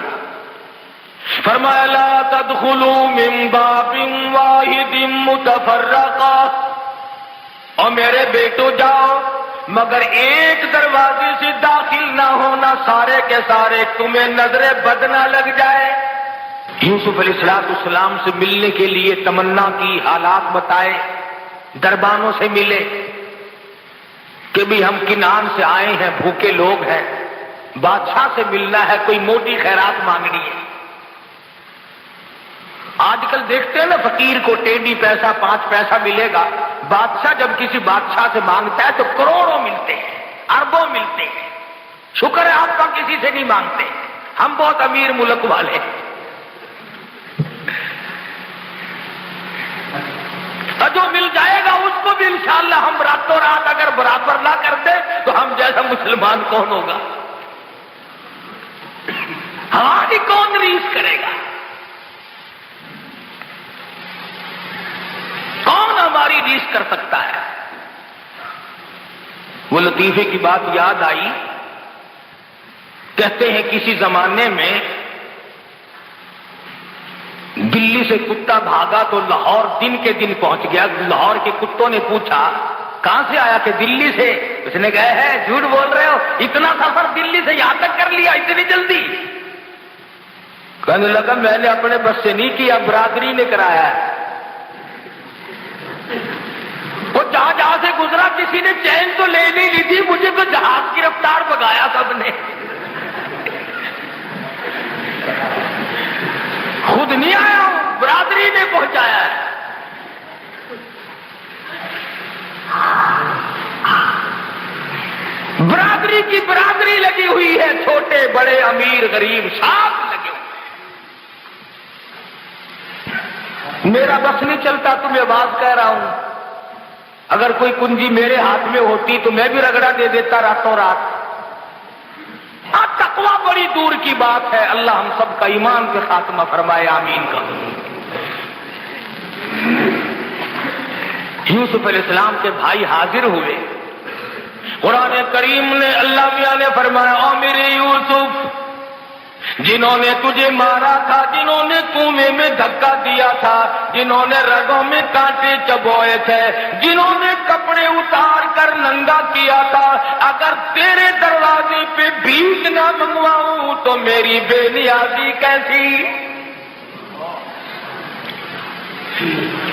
فرمایا لا تدخلوا من باب واحد متفرقا، اور میرے بیٹو جاؤ مگر ایک دروازے سے داخل نہ ہونا، سارے کے سارے تمہیں نظر بد نہ لگ جائے. یوسف علیہ السلام سے ملنے کے لیے تمنا کی، حالات بتائے، دربانوں سے ملے کہ بھی ہم کنعان سے آئے ہیں، بھوکے لوگ ہیں، بادشاہ سے ملنا ہے، کوئی موٹی خیرات مانگنی ہے. آج کل دیکھتے ہیں نا فقیر کو ٹیڈی پیسہ 5 پیسہ ملے گا، بادشاہ جب کسی بادشاہ سے مانگتا ہے تو کروڑوں ملتے ہیں، اربوں ملتے ہیں. شکر ہے آپ کا کسی سے نہیں مانگتے، ہم بہت امیر ملک والے ہیں. اور جو مل جائے گا اس کو بھی انشاءاللہ ہم راتوں رات اگر برابر نہ کر دیں تو ہم جیسا مسلمان کون ہوگا؟ ہماری کون ریس کرے گا؟ کون ہماری ریس کر سکتا ہے؟ وہ لطیفے کی بات یاد آئی. کہتے ہیں کسی زمانے میں دلی سے کتا بھاگا تو لاہور دن کے دن پہنچ گیا. لاہور کے کتوں نے پوچھا کہاں سے آیا؟ کہ دلی سے. اس نے کہا ہے جھوٹ بول رہے ہو، اتنا سفر دلی سے یہاں تک کر لیا اتنی جلدی؟ کہنے لگا میں نے اپنے بس سے نہیں کیا، برادری نے کرایا ہے. وہ جہاں جہاں سے گزرا کسی نے چین تو لے نہیں لی تھی، مجھے تو جہاز کی رفتار بگایا سب نے. خود نہیں آیا ہوں، برادری نے پہنچایا ہے. برادری کی برادری لگی ہوئی ہے، چھوٹے بڑے امیر غریب ساتھ لگے ہوئے. میرا بس نہیں چلتا، تمہیں آواز کہہ رہا ہوں. اگر کوئی کنجی میرے ہاتھ میں ہوتی تو میں بھی رگڑا دے دیتا راتوں رات. تقویٰ بڑی دور کی بات ہے. اللہ ہم سب کا ایمان پہ خاتمہ فرمائے، آمین کا. یوسف علیہ السلام کے بھائی حاضر ہوئے. قرآن کریم نے اللہ میاں نے فرمایا او میرے یوسف، جنہوں نے تجھے مارا تھا، جنہوں نے کنویں میں دھکا دیا تھا، جنہوں نے رگوں میں کانٹے چبوئے تھے، جنہوں نے کپڑے اتار کر ننگا کیا تھا، اگر تیرے دروازے پہ بھیک نہ منگواؤں تو میری بے نیازی کیسی؟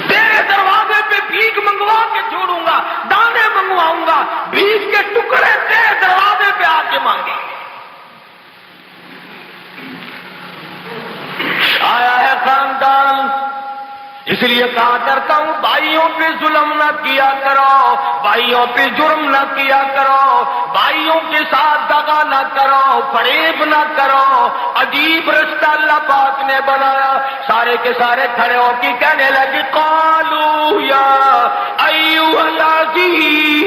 تیرے دروازے پہ بھیک منگوا کے چھوڑوں گا، دانے منگواؤں گا، بھیک کے ٹکڑے تیرے دروازے پہ آ کے مانگے. آیا ہے خاندان اس لیے کہا کرتا ہوں بھائیوں پہ ظلم نہ کیا کرو، بھائیوں پہ جرم نہ کیا کرو، بھائیوں کے ساتھ دغا نہ کرو، فریب نہ کرو۔ عجیب رشتہ اللہ پاک نے بنایا۔ سارے کے سارے کھڑے ہو کے کہنے لگے قالوا یا ایھا العزیز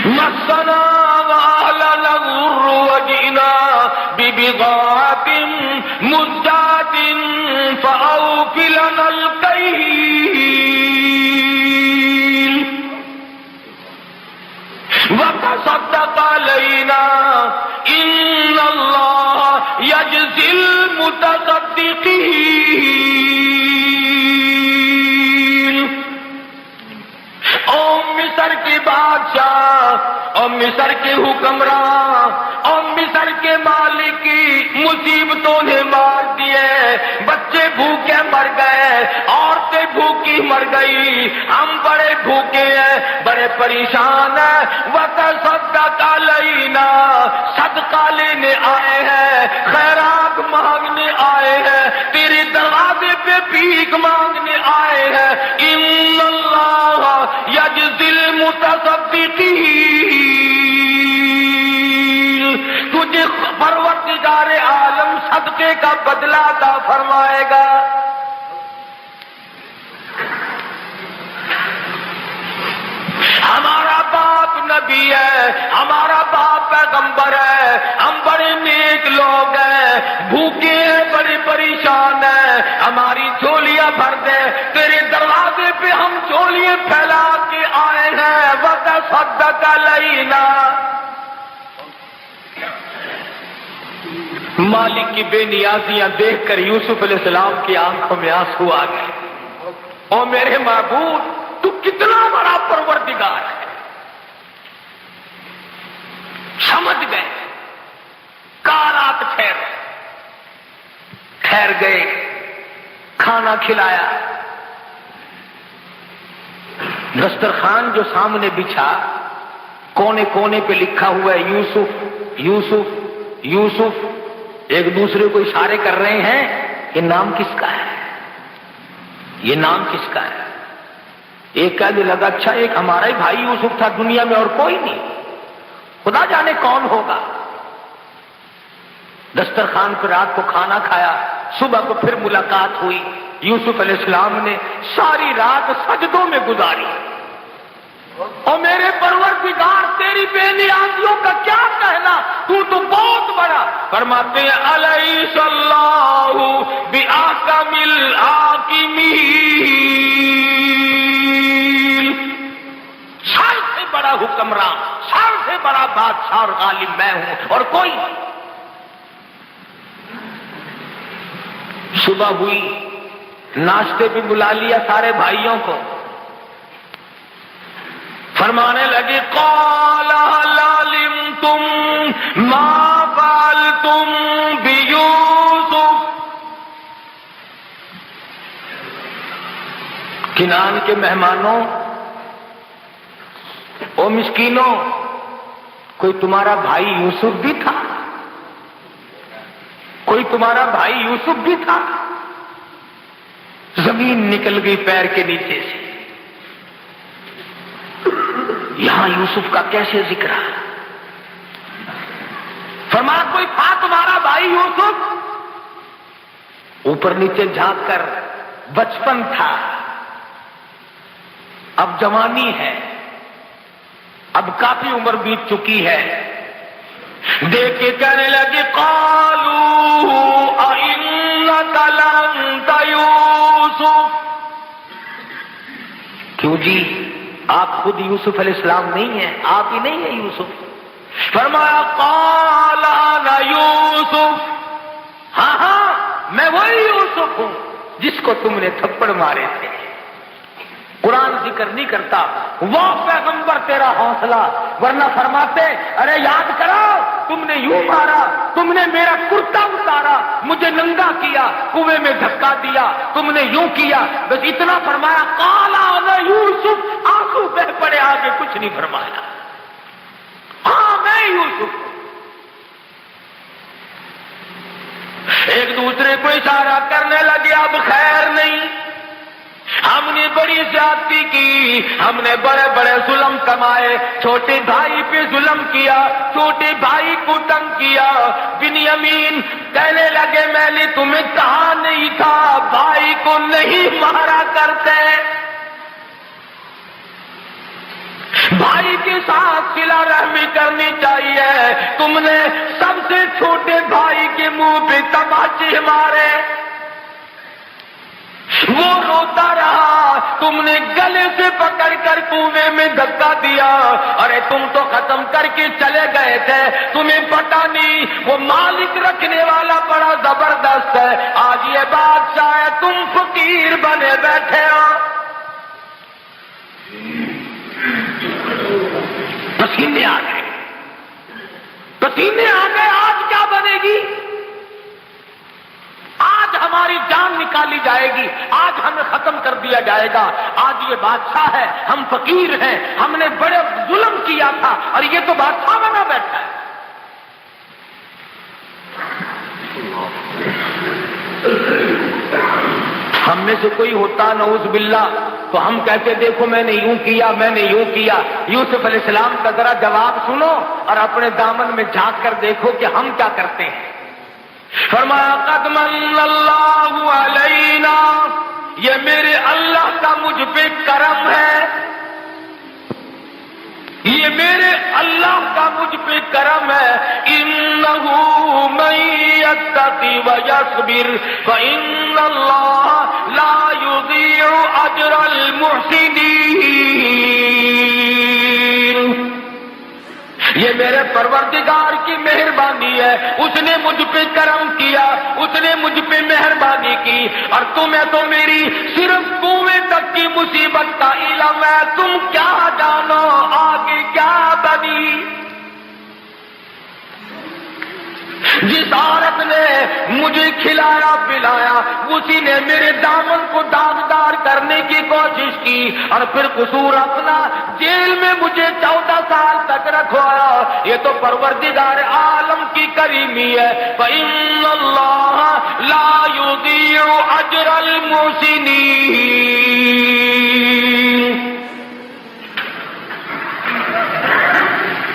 مسنا وأهلنا الضر وجئنا ببضاعة مزجاة فأوف لنا الكيل وتصدق علينا إن الله يجزي المتصدقين۔ او مصر کے بادشاہ، او مصر کے حکمراں، او مصر کے مالک کی مصیبتوں نے مار دیے، بچے بھوکے مر گئے، عورتیں بھوکی مر گئی، ہم بڑے بھوکے ہیں، بڑے پریشان ہیں۔ وتصدق علینا، صدقہ لینے آئے ہیں، خیرات مانگنے آئے ہیں، تیرے دروازے پہ بھیک مانگنے آئے ہیں۔ ان اللہ یجزی المتصدقین، تجھے پروردگار عالم صدقے کا بدلہ عطا فرمائے گا۔ ہمارا باپ نبی ہے، ہمارا باپ پیغمبر ہے، ہم بڑے نیک لوگ ہیں، بھوکے ہیں، بڑے پریشان ہیں، ہماری جھولیاں بھر دے، تیرے دروازے پہ ہم جھولیاں پھیلا کے آئے ہیں۔ وتصدق علینا، مالک کی بے نیازیاں دیکھ کر یوسف علیہ السلام کی آنکھوں میں آنسو آ گئے۔ او میرے معبود، تو کتنا بڑا پروردگار ہے۔ سمجھ گئے، کارات ٹھہر گئے، کھانا کھلایا، دسترخوان جو سامنے بچھا، کونے کونے پہ لکھا ہوا ہے یوسف یوسف یوسف، ایک دوسرے کو اشارے کر رہے ہیں، یہ نام کس کا ہے، یہ نام کس کا ہے؟ ایک کہنے لگا اچھا ایک ہمارا ہی بھائی یوسف تھا، دنیا میں اور کوئی نہیں، خدا جانے کون ہوگا۔ دسترخوان پر رات کو کھانا کھایا، صبح کو پھر ملاقات ہوئی۔ یوسف علیہ السلام نے ساری رات سجدوں میں گزاری۔ اور میرے پروردگار تیری بے نیازیوں کا کیا کہنا، تو بہت بڑا۔ فرماتے ہیں الیس اللہ بأحکم الحاکمین، سب سے بڑا حکمراں، سب سے بڑا بادشاہ اور غالب میں ہوں اور کوئی نہیں۔ صبح ہوئی، ناشتے پہ بلا لیا سارے بھائیوں کو، فرمانے لگے قال هل علمتم ما فعلتم بیوسف، کنعان کے مہمانوں، او مسکینوں، کوئی تمہارا بھائی یوسف بھی تھا، کوئی تمہارا بھائی یوسف بھی تھا۔ زمین نکل گئی پیر کے نیچے سے، یہاں یوسف کا کیسے ذکر ہے؟ فرمایا کوئی تھا تمہارا بھائی یوسف؟ اوپر نیچے جھانک کر بچپن تھا، اب جوانی ہے، اب کافی عمر بیت چکی ہے، دیکھ کے کہنے لگے قالوا أئنك لأنت یوسف، کیوں جی آپ خود یوسف علیہ السلام نہیں ہیں، آپ ہی نہیں ہیں یوسف؟ فرمایا قال انا یوسف، ہاں ہاں میں وہی یوسف ہوں جس کو تم نے تھپڑ مارے تھے۔ قرآن ذکر نہیں کرتا وہ پیغمبر تیرا حوصلہ، ورنہ فرماتے ارے یاد کرو تم نے یوں مارا، تم نے میرا کرتا اتارا، مجھے ننگا کیا، کنویں میں دھکا دیا، تم نے یوں کیا، بس اتنا فرمایا قال انا یوسف، آنسو بہ پڑے، آگے کچھ نہیں فرمایا۔ ہاں میں یوسف۔ ایک دوسرے کو اشارہ کرنے لگے اب خیر نہیں، ہم نے بڑی زیادتی کی، ہم نے بڑے بڑے ظلم کمائے، چھوٹے بھائی پہ ظلم کیا، چھوٹے بھائی کو تنگ کیا۔ بنیامین کہنے لگے میں نے تمہیں کہا نہیں تھا بھائی کو نہیں مارا کرتے، بھائی کے ساتھ صلہ رحمی کرنی چاہیے، تم نے سب سے چھوٹے بھائی کے منہ پہ تماچے مارے، وہ روتا رہا، تم نے گلے سے پکڑ کر کنویں میں دھکا دیا، ارے تم تو ختم کر کے چلے گئے تھے، تمہیں پتہ نہیں وہ مالک رکھنے والا بڑا زبردست ہے، آج یہ بادشاہ ہے تم فقیر بنے بیٹھے ہو۔ پسینے آ گئے، پسینے آ گئے، آج کیا بنے گی؟ آج ہماری جان نکالی جائے گی، آج ہمیں ختم کر دیا جائے گا، آج یہ بادشاہ ہے ہم فقیر ہیں، ہم نے بڑے ظلم کیا تھا اور یہ تو بادشاہ بنا بیٹھا ہے۔ ہم میں سے کوئی ہوتا نعوذ باللہ تو ہم کہتے دیکھو میں نے یوں کیا، میں نے یوں کیا۔ یوسف علیہ السلام کا ذرا جواب سنو اور اپنے دامن میں جھانک کر دیکھو کہ ہم کیا کرتے ہیں۔ فرمایا قد من اللہ علینا، یہ میرے اللہ کا مجھ پہ کرم ہے، یہ میرے اللہ کا مجھ پہ کرم ہے۔ انہ من یتقی ویصبر فإن اللہ لا یضیع اجر المحسنین، یہ میرے پروردگار کی مہربانی ہے، اس نے مجھ پہ کرم کیا، اس نے مجھ پہ مہربانی کی، اور تمہیں تو میری صرف کنویں تک کی مصیبت کا علم ہے، تم کیا جانو آگے کیا بنی۔ جس عورت نے مجھے کھلایا پلایا اسی نے میرے دامن کو داغدار کرنے کی کوشش کی اور پھر قصور اپنا جیل میں مجھے 14 سال تک رکھوایا، یہ تو پروردگار عالم کی کریمی ہے۔ فإن اللہ لا یضیع اجر المحسنین،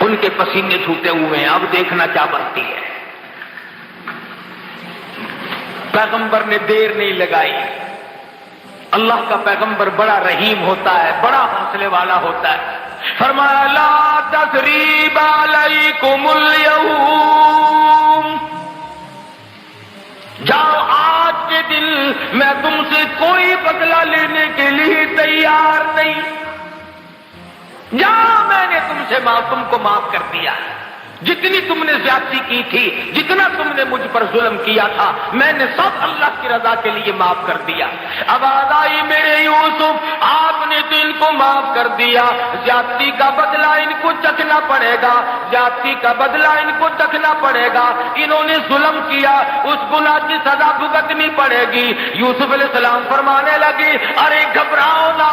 ان کے پسینے چھوٹے ہوئے ہیں، اب دیکھنا کیا بنتی ہے۔ پیغمبر نے دیر نہیں لگائی، اللہ کا پیغمبر بڑا رحیم ہوتا ہے، بڑا حوصلے والا ہوتا ہے۔ فرمایا لا تثریب علیکم اليوم، جاؤ آج کے دن میں تم سے کوئی بدلہ لینے کے لیے تیار نہیں، جاؤ میں نے تم کو معاف کر دیا، جتنی تم نے زیادتی کی تھی، جتنا تم نے مجھ پر ظلم کیا تھا، میں نے سب اللہ کی رضا کے لیے معاف کر دیا۔ اب آدائی میرے یوسف، آپ نے تو ان کو معاف کر دیا، زیادتی کا بدلہ ان کو چکھنا پڑے گا، زیادتی کا بدلہ ان کو چکھنا پڑے گا، انہوں نے ظلم کیا، اس گناہ کی سزا بھگتنی پڑے گی۔ یوسف علیہ السلام فرمانے لگے ارے گھبراؤ نہ،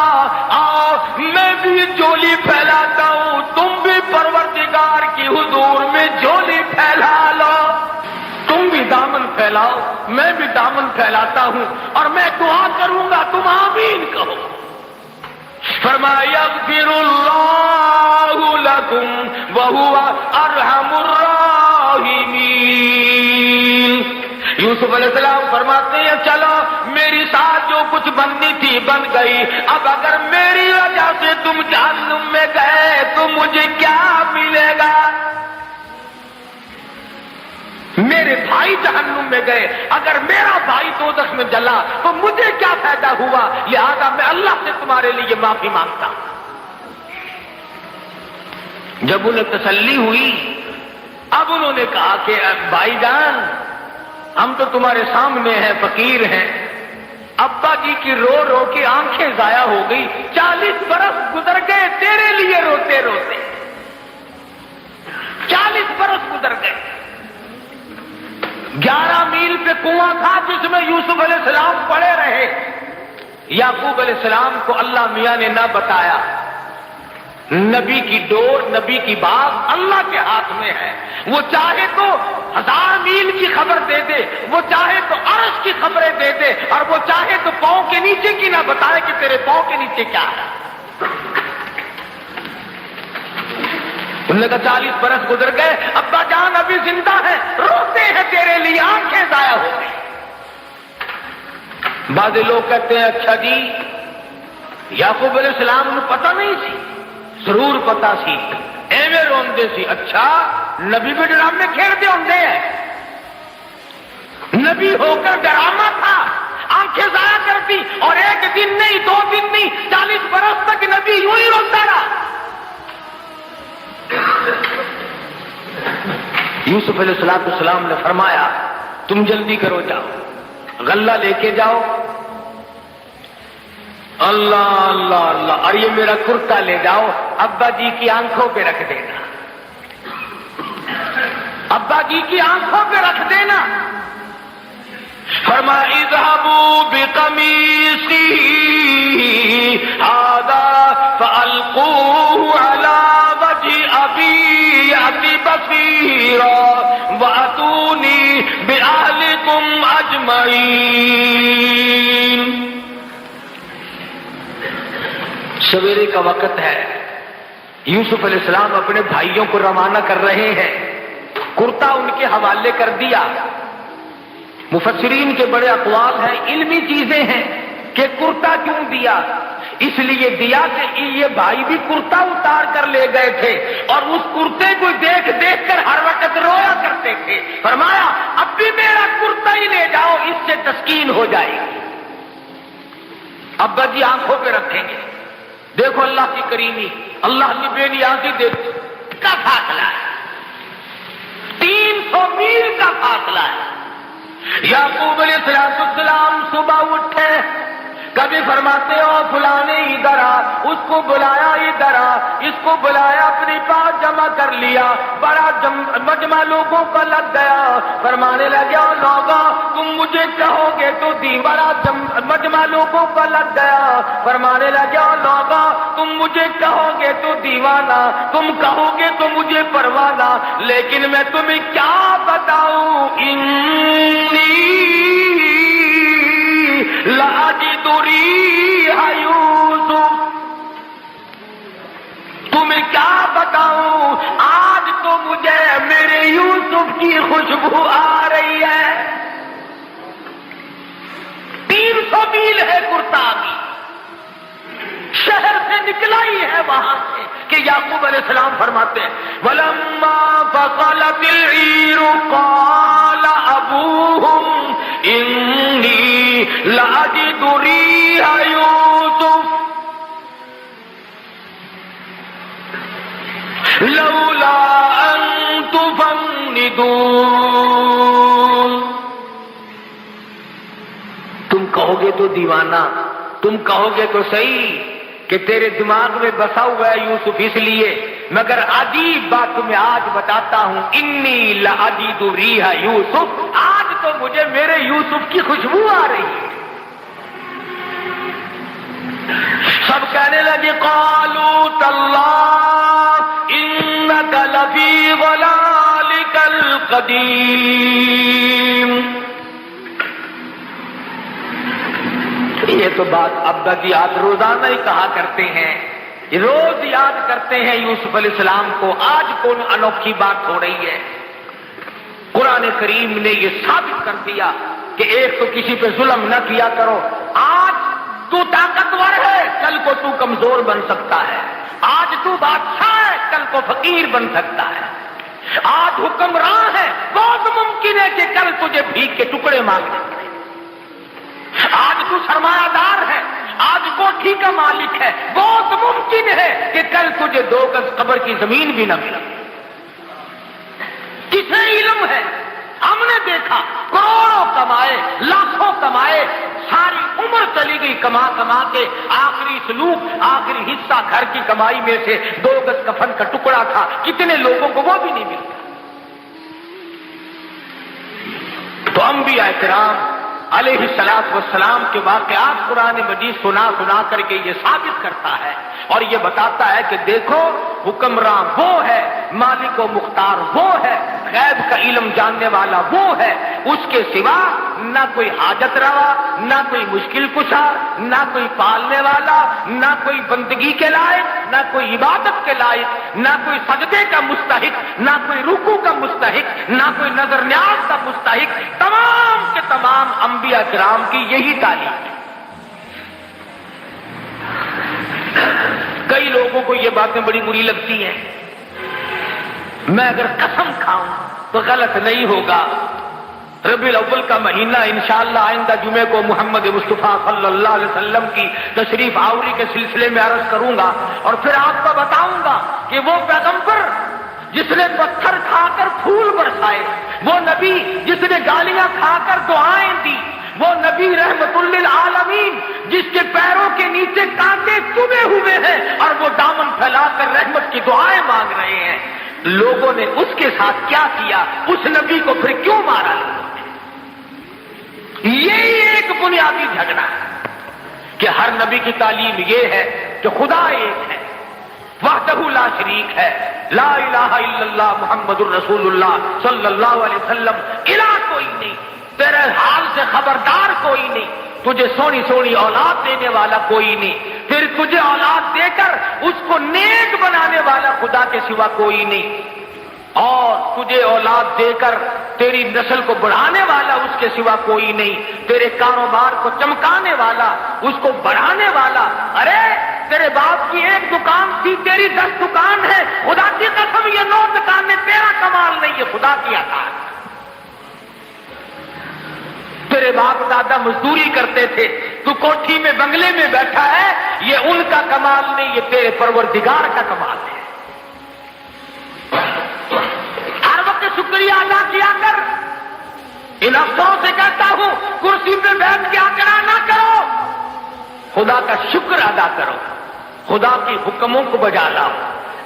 آؤ میں بھی جولی پھیلاتا ہوں، تم بھی پروردگار کی حضور میں جولی پھیلا لو، تم بھی دامن پھیلاؤ، میں بھی دامن پھیلاتا ہوں، اور میں دعا کروں گا تم آمین کہو۔ فرمایا یغفر اللہ لکم وہو ارحم الراحمین۔ یوسف علیہ السلام فرماتے ہیں چلو میری ساتھ جو کچھ بننی تھی بن گئی، اب اگر میری وجہ سے تم جہنم میں گئے تو مجھے کیا ملے گا؟ میرے بھائی جہنم میں گئے، اگر میرا بھائی دوزخ میں جلا تو مجھے کیا فائدہ ہوا؟ لہذا میں اللہ سے تمہارے لیے معافی مانگتا ہوں۔ جب انہیں تسلی ہوئی اب انہوں نے کہا کہ بھائی جان ہم تو تمہارے سامنے ہیں، فقیر ہیں، ابا جی کی رو رو کے آنکھیں ضائع ہو گئی، 40 برس گزر گئے تیرے لیے روتے روتے، 40 برس گزر گئے۔ 11 میل پہ کنواں تھا جس میں یوسف علیہ السلام پڑے رہے، یعقوب علیہ السلام کو اللہ میاں نے نہ بتایا۔ نبی کی ڈور، نبی کی بات اللہ کے ہاتھ میں ہے، وہ چاہے تو 1000 میل کی خبر دے دے، وہ چاہے تو عرش کی خبریں دے دے، اور وہ چاہے تو پاؤں کے نیچے کی نہ بتائے کہ تیرے پاؤں کے نیچے کیا ہے۔ انہوں نے کہا 40 برس گزر گئے، ابا جان ابھی زندہ ہے، روتے ہیں تیرے لیے، آنکھیں ضائع ہو گئی۔ بعض لوگ کہتے ہیں اچھا جی یعقوب علیہ السلام نے پتہ نہیں سی، ضرور پتہ سی، ایویں روندے سی۔ اچھا نبی بھی ڈرامے کھیلتے ہوندے ہیں، نبی ہو کر ڈرامہ تھا، آنکھیں ضائع کرتی، اور ایک دن نہیں 2 دن نہیں 40 برس تک نبی یوں ہی روتا رہا۔ یوسف علیہ السلام نے فرمایا تم جلدی کرو، جاؤ غلہ لے کے جاؤ، اللہ اللہ اللہ، اور یہ میرا کرتا لے جاؤ، ابا جی کی آنکھوں پہ رکھ دینا، ابا جی کی آنکھوں پہ رکھ دینا۔ فرمایا اذهبوا بقمیصی ھذا فالقوه علی وجه ابی یأتی بصیرا واتونی باہلکم اجمعین۔ سویرے کا وقت ہے، یوسف علیہ السلام اپنے بھائیوں کو روانہ کر رہے ہیں، کرتا ان کے حوالے کر دیا۔ مفسرین کے بڑے اقوال ہیں، علمی چیزیں ہیں کہ کرتا کیوں دیا، اس لیے دیا کہ یہ بھائی بھی کرتا اتار کر لے گئے تھے، اور اس کرتے کو دیکھ دیکھ کر ہر وقت رویا کرتے تھے۔ فرمایا اب بھی میرا کرتا ہی لے جاؤ، اس سے تسکین ہو جائے گی۔ ابا جی آنکھوں پہ رکھیں گے، دیکھو اللہ کی کریمی، اللہ کی بے نیازی، دیکھو کا فاصلہ ہے، 300 میل کا فاصلہ ہے۔ یعقوب علیہ السلام صبح اٹھے، کبھی فرماتے ہو فلانے ادھر آ، اس کو بلایا ادھر آ، اس کو بلایا اپنے پاس جمع کر لیا، بڑا مجمع لوگوں کا لگ گیا، فرمانے لگا لوگوں تم مجھے کہو گے تو بڑا مجمع لوگوں کا لگ گیا، فرمانے لگا لوگوں تم مجھے کہو گے تو دیوانہ، تم کہو گے تو مجھے پروانہ، لیکن میں تمہیں کیا بتاؤں، انی لاجد ریح یوسف، تمہیں کیا بتاؤں آج تو مجھے میرے یوسف کی خوشبو آ رہی ہے۔ 300 میل ہے کرتا بھی، شہر سے نکلا ہی ہے وہاں سے کہ یعقوب علیہ السلام فرماتے ہیں وَلَمَّا فَصَلَتِ الْعِيرُ قَالَ أَبُوهُمْ إِنِّي لَأَجِدُ رِيحَ يُوسُفَ لَوْلَا أَن تُفَنِّدُونِ۔ تم کہو گے تو دیوانہ، تم کہو گے تو صحیح کہ تیرے دماغ میں بسا ہوا ہے یوسف، اس لیے، مگر عجیب بات تمہیں آج بتاتا ہوں، انی لاجد ریح یوسف، آج تو مجھے میرے یوسف کی خوشبو آ رہی ہے۔ سب کہنے لگے قالوا تاللہ انک لفی ضلالک القدیم۔ یہ تو بات ابا جی آپ روزانہ ہی کہا کرتے ہیں، روز یاد کرتے ہیں یوسف علیہ السلام کو، آج کون انوکھی بات ہو رہی ہے؟ قرآن کریم نے یہ ثابت کر دیا کہ ایک تو کسی پہ ظلم نہ کیا کرو، آج تو طاقتور ہے کل کو تو کمزور بن سکتا ہے، آج تو بادشاہ ہے کل کو فقیر بن سکتا ہے، آج حکمراں ہے بہت ممکن ہے کہ کل تجھے بھیک کے ٹکڑے مانگنے پڑے، آج تو سرمایہ دار ہے، آج کوٹھی کا مالک ہے، بہت ممکن ہے کہ کل تجھے 2 گز قبر کی زمین بھی نہ ملے۔ کسے علم ہے؟ ہم نے دیکھا کروڑوں کمائے، لاکھوں کمائے، ساری عمر چلی گئی کما کما کے، آخری سلوک، آخری حصہ گھر کی کمائی میں سے 2 گز کفن کا ٹکڑا تھا، کتنے لوگوں کو وہ بھی نہیں ملتا۔ تو انبیاء کرام علیہ السلام کے واقعات قرآن مجید سنا سنا کر کے یہ ثابت کرتا ہے اور یہ بتاتا ہے کہ دیکھو حکمراں وہ ہے، مالک و مختار وہ ہے، غیب کا علم جاننے والا وہ ہے، اس کے سوا نہ کوئی حاجت روا، نہ کوئی مشکل کشا، نہ کوئی پالنے والا، نہ کوئی بندگی کے لائق، نہ کوئی عبادت کے لائق، نہ کوئی سجدے کا مستحق، نہ کوئی رکوع کا مستحق، نہ کوئی نظر نیاز کا مستحق، تمام کے تمام انبیاء کرام کی یہی تعلیم ہے۔ کئی لوگوں کو یہ باتیں بڑی بری لگتی ہیں، میں اگر قسم کھاؤں تو غلط نہیں ہوگا، ربیع الاول کا مہینہ انشاءاللہ آئندہ جمعے کو محمد مصطفیٰ صلی اللہ علیہ وسلم کی تشریف آوری کے سلسلے میں عرض کروں گا اور پھر آپ کو بتاؤں گا کہ وہ پیغمبر جس نے پتھر کھا کر پھول برسائے، وہ نبی جس نے گالیاں کھا کر دعائیں دی، وہ نبی رحمت للعالمین جس کے پیروں کے نیچے کانٹے چبھے ہوئے ہیں اور وہ دامن پھیلا کر رحمت کی دعائیں مانگ رہے ہیں، لوگوں نے اس کے ساتھ کیا کیا، اس نبی کو پھر کیوں مارا؟ یہی ایک بنیادی جھگڑا ہے کہ ہر نبی کی تعلیم یہ ہے کہ خدا ایک ہے، وحدہ لا شریک ہے، لا الہ الا اللہ محمد الرسول اللہ صلی اللہ علیہ وسلم، الہ کوئی نہیں، تیرے حال سے خبردار کوئی نہیں، تجھے سونی سونی اولاد دینے والا کوئی نہیں، پھر تجھے اولاد دے کر اس کو نیک بنانے والا خدا کے سوا کوئی نہیں، اور تجھے اولاد دے کر تیری نسل کو بڑھانے والا اس کے سوا کوئی نہیں، تیرے کاروبار کو چمکانے والا، اس کو بڑھانے والا، ارے تیرے باپ کی ایک دکان تھی، تیری 10 دکان ہے، خدا کی قسم یہ 9 دکانیں تیرا کمال نہیں، یہ خدا کی عطا ہے۔ تیرے باپ دادا مزدوری کرتے تھے، تو کوٹھی میں بنگلے میں بیٹھا ہے، یہ ان کا کمال نہیں، یہ تیرے پروردگار کا کمال ہے۔ ہر وقت شکریہ ادا کیا کر، ان افسروں سے کہتا ہوں کرسی پہ بیٹھ کے آکڑا نہ کرو، خدا کا شکر ادا کرو، خدا کے حکموں کو بجا لاؤ،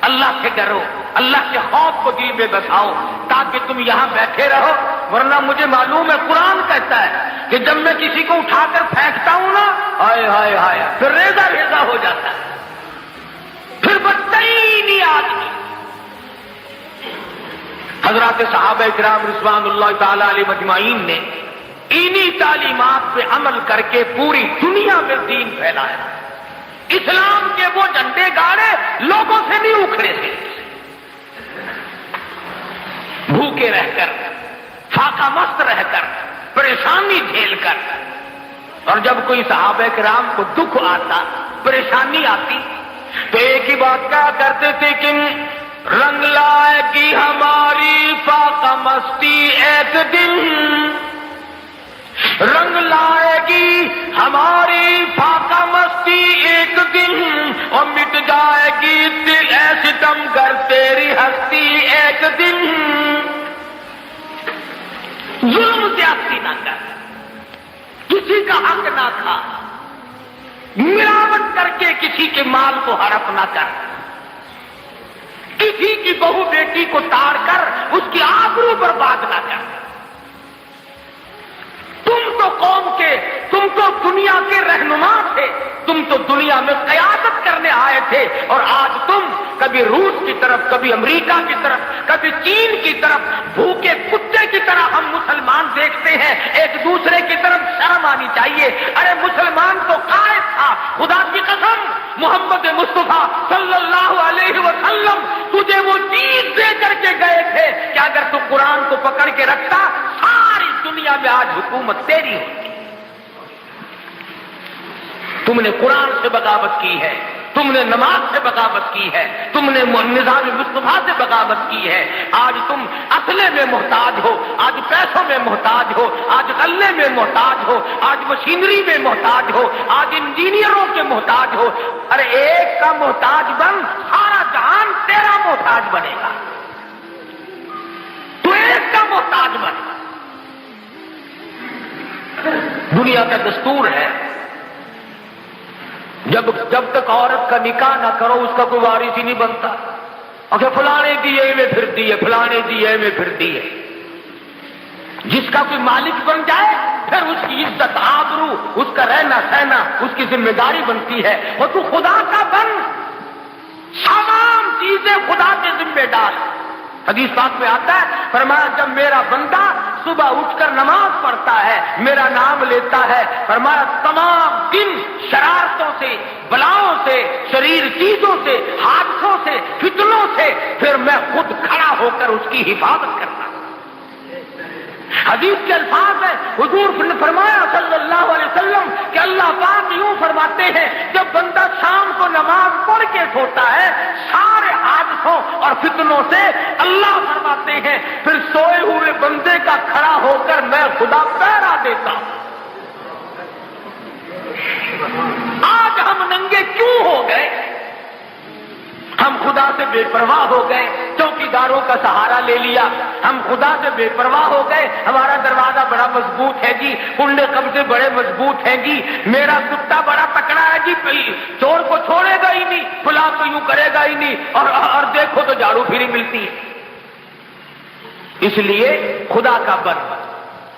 اللہ سے ڈرو، اللہ کے خوف کو دل میں بساؤ تاکہ تم یہاں بیٹھے رہو، ورنہ مجھے معلوم ہے قرآن کہتا ہے کہ جب میں کسی کو اٹھا کر پھینکتا ہوں نا، ہائے ہائے ہائے، پھر ریزہ ریزہ ہو جاتا ہے، پھر بدترین آدمی۔ حضرات صحابہ کرام رضوان اللہ تعالی علیہ مجمعین نے انہی تعلیمات پہ عمل کر کے پوری دنیا میں دین پھیلایا، اسلام کے وہ جھنڈے گاڑے لوگوں سے نہیں اکھڑے تھے، بھوکے رہ کر، فاقہ مست رہ کر، پریشانی جھیل کر، اور جب کوئی صحابہ کرام کو دکھ آتا، پریشانی آتی، تو ایک ہی بات کہا کرتے تھے کہ رنگ لائے گی ہماری فاقہ مستی ایک دن، رنگ لائے گی ہماری فاقہ مستی ایک دن، اور مٹ جائے گی دل اے ستم گر تیری ہستی ایک دن۔ ظلم زیادتی نہ کر، کسی کا حق نہ کھا، ملاوٹ کر کے کسی کے مال کو ہڑپ نہ کر، کسی کی بہو بیٹی کو تاڑ کر اس کی آبرو برباد نہ کر۔ تم تو قوم کے، تم تو دنیا کے رہنما تھے، تم تو دنیا میں قیادت کرنے آئے تھے، اور آج تم کبھی روس کی طرف، کبھی امریکہ کی طرف، کبھی چین کی طرف، بھوکے کتے کی طرح ہم مسلمان دیکھتے ہیں، ایک دوسرے کی طرف شرم آنی چاہیے۔ ارے مسلمان تو قائد تھا، خدا کی قسم محمد مصطفیٰ صلی اللہ علیہ وسلم تجھے وہ چیز دے کر کے گئے تھے کہ اگر تو قرآن کو پکڑ کے رکھتا ساری دنیا میں آج حکومت تیری ہوتی۔ تم نے قرآن سے بغاوت کی ہے، تم نے نماز سے بغاوت کی ہے، تم نے نظام مصطفیٰ سے بغاوت کی ہے، آج تم اسلحے میں محتاج ہو، آج پیسوں میں محتاج ہو، آج غلے میں محتاج ہو، آج مشینری میں محتاج ہو، آج انجینئروں کے محتاج ہو۔ ارے ایک کا محتاج بن، سارا جہان تیرا محتاج بنے گا، تو ایک کا محتاج بن۔ دنیا کا دستور ہے جب تک عورت کا نکاح نہ کرو اس کا کوئی وارث ہی نہیں بنتا۔ اگر فلانے دیے میں پھرتی ہے، فلانے دیے میں پھرتی ہے، جس کا کوئی مالک بن جائے پھر اس کی عزت آبرو، اس کا رہنا سہنا اس کی ذمہ داری بنتی ہے. اور تو خدا کا بن، تمام چیزیں خدا کے ذمہ دار. حدیث پاک میں آتا ہے، فرمایا جب میرا بندہ صبح اٹھ کر نماز پڑھتا ہے، میرا نام لیتا ہے، فرمایا تمام دن شرارتوں سے، بلاؤں سے، شریر چیزوں سے، حادثوں سے، فتنوں سے پھر میں خود کھڑا ہو کر اس کی حفاظت کرتا ہوں. حدیث کے الفاظ ہے، حضور نے فرمایا صلی اللہ علیہ وسلم کہ اللہ پاک یوں فرماتے ہیں جب بندہ شام کو نماز پڑھ کے سوتا ہے، سارے حادثوں اور فتنوں سے اللہ فرماتے ہیں پھر سوئے ہوئے بندے کا کھڑا ہو کر میں خدا پہرا دیتا ہوں. آج ہم ننگے کیوں ہو گئے؟ ہم خدا سے بے پرواہ ہو گئے، چوکیداروں کا سہارا لے لیا. ہم خدا سے بے پرواہ ہو گئے، ہمارا دروازہ بڑا مضبوط ہے جی، کنڈے قبضے بڑے مضبوط ہیں جی، میرا کتا بڑا تکڑا ہے جی، چور کو چھوڑے گا ہی نہیں، فلاں کو یوں کرے گا ہی نہیں، اور دیکھو تو جھاڑو پھری ملتی ہے. اس لیے خدا کا بن،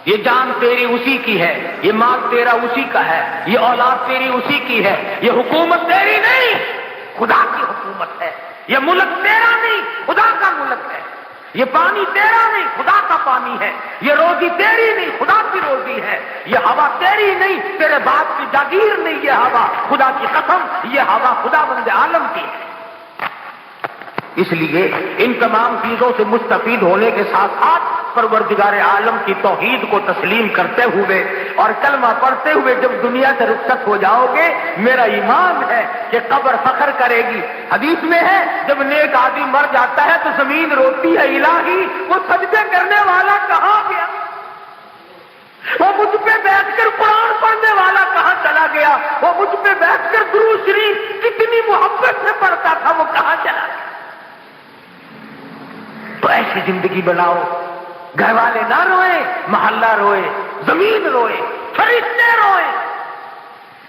یہ جان تیری اسی کی ہے، یہ مال تیرا اسی کا ہے، یہ اولاد تیری اسی کی ہے، یہ حکومت تیری نہیں خدا کی حکومت ہے، یہ ملک تیرا نہیں خدا کا ملک ہے، یہ پانی تیرا نہیں خدا کا پانی ہے، یہ روزی تیری نہیں خدا کی روزی ہے، یہ ہوا تیری نہیں تیرے باپ کی جاگیر نہیں، یہ ہوا خدا کی قسم، یہ ہوا خدا بند عالم کی ہے. اس لیے ان تمام چیزوں سے مستفید ہونے کے ساتھ ساتھ پروردگار عالم کی توحید کو تسلیم کرتے ہوئے اور کلمہ پڑھتے ہوئے جب دنیا سے رخصت ہو جاؤ گے، میرا ایمان ہے کہ قبر فخر کرے گی. حدیث میں ہے جب نیک آدمی مر جاتا ہے تو زمین روتی ہے الہی وہ سجدے کرنے والا کہاں گیا، وہ مجھ پہ بیٹھ کر قرآن پڑھنے والا کہاں چلا گیا، وہ مجھ پہ بیٹھ کر درود شریف کتنی محبت سے پڑھتا تھا وہ کہاں چلا گیا. تو ایسی زندگی بناؤ، گھر والے نہ روئے، محلہ روئے، زمین روئے، فرشتے روئے.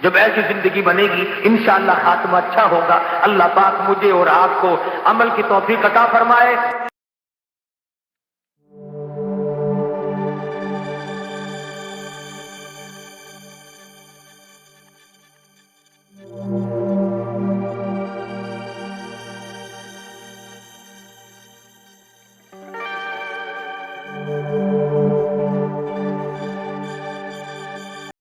جب ایسی زندگی بنے گی انشاءاللہ خاتمہ اچھا ہوگا. اللہ پاک مجھے اور آپ کو عمل کی توفیق عطا فرمائے.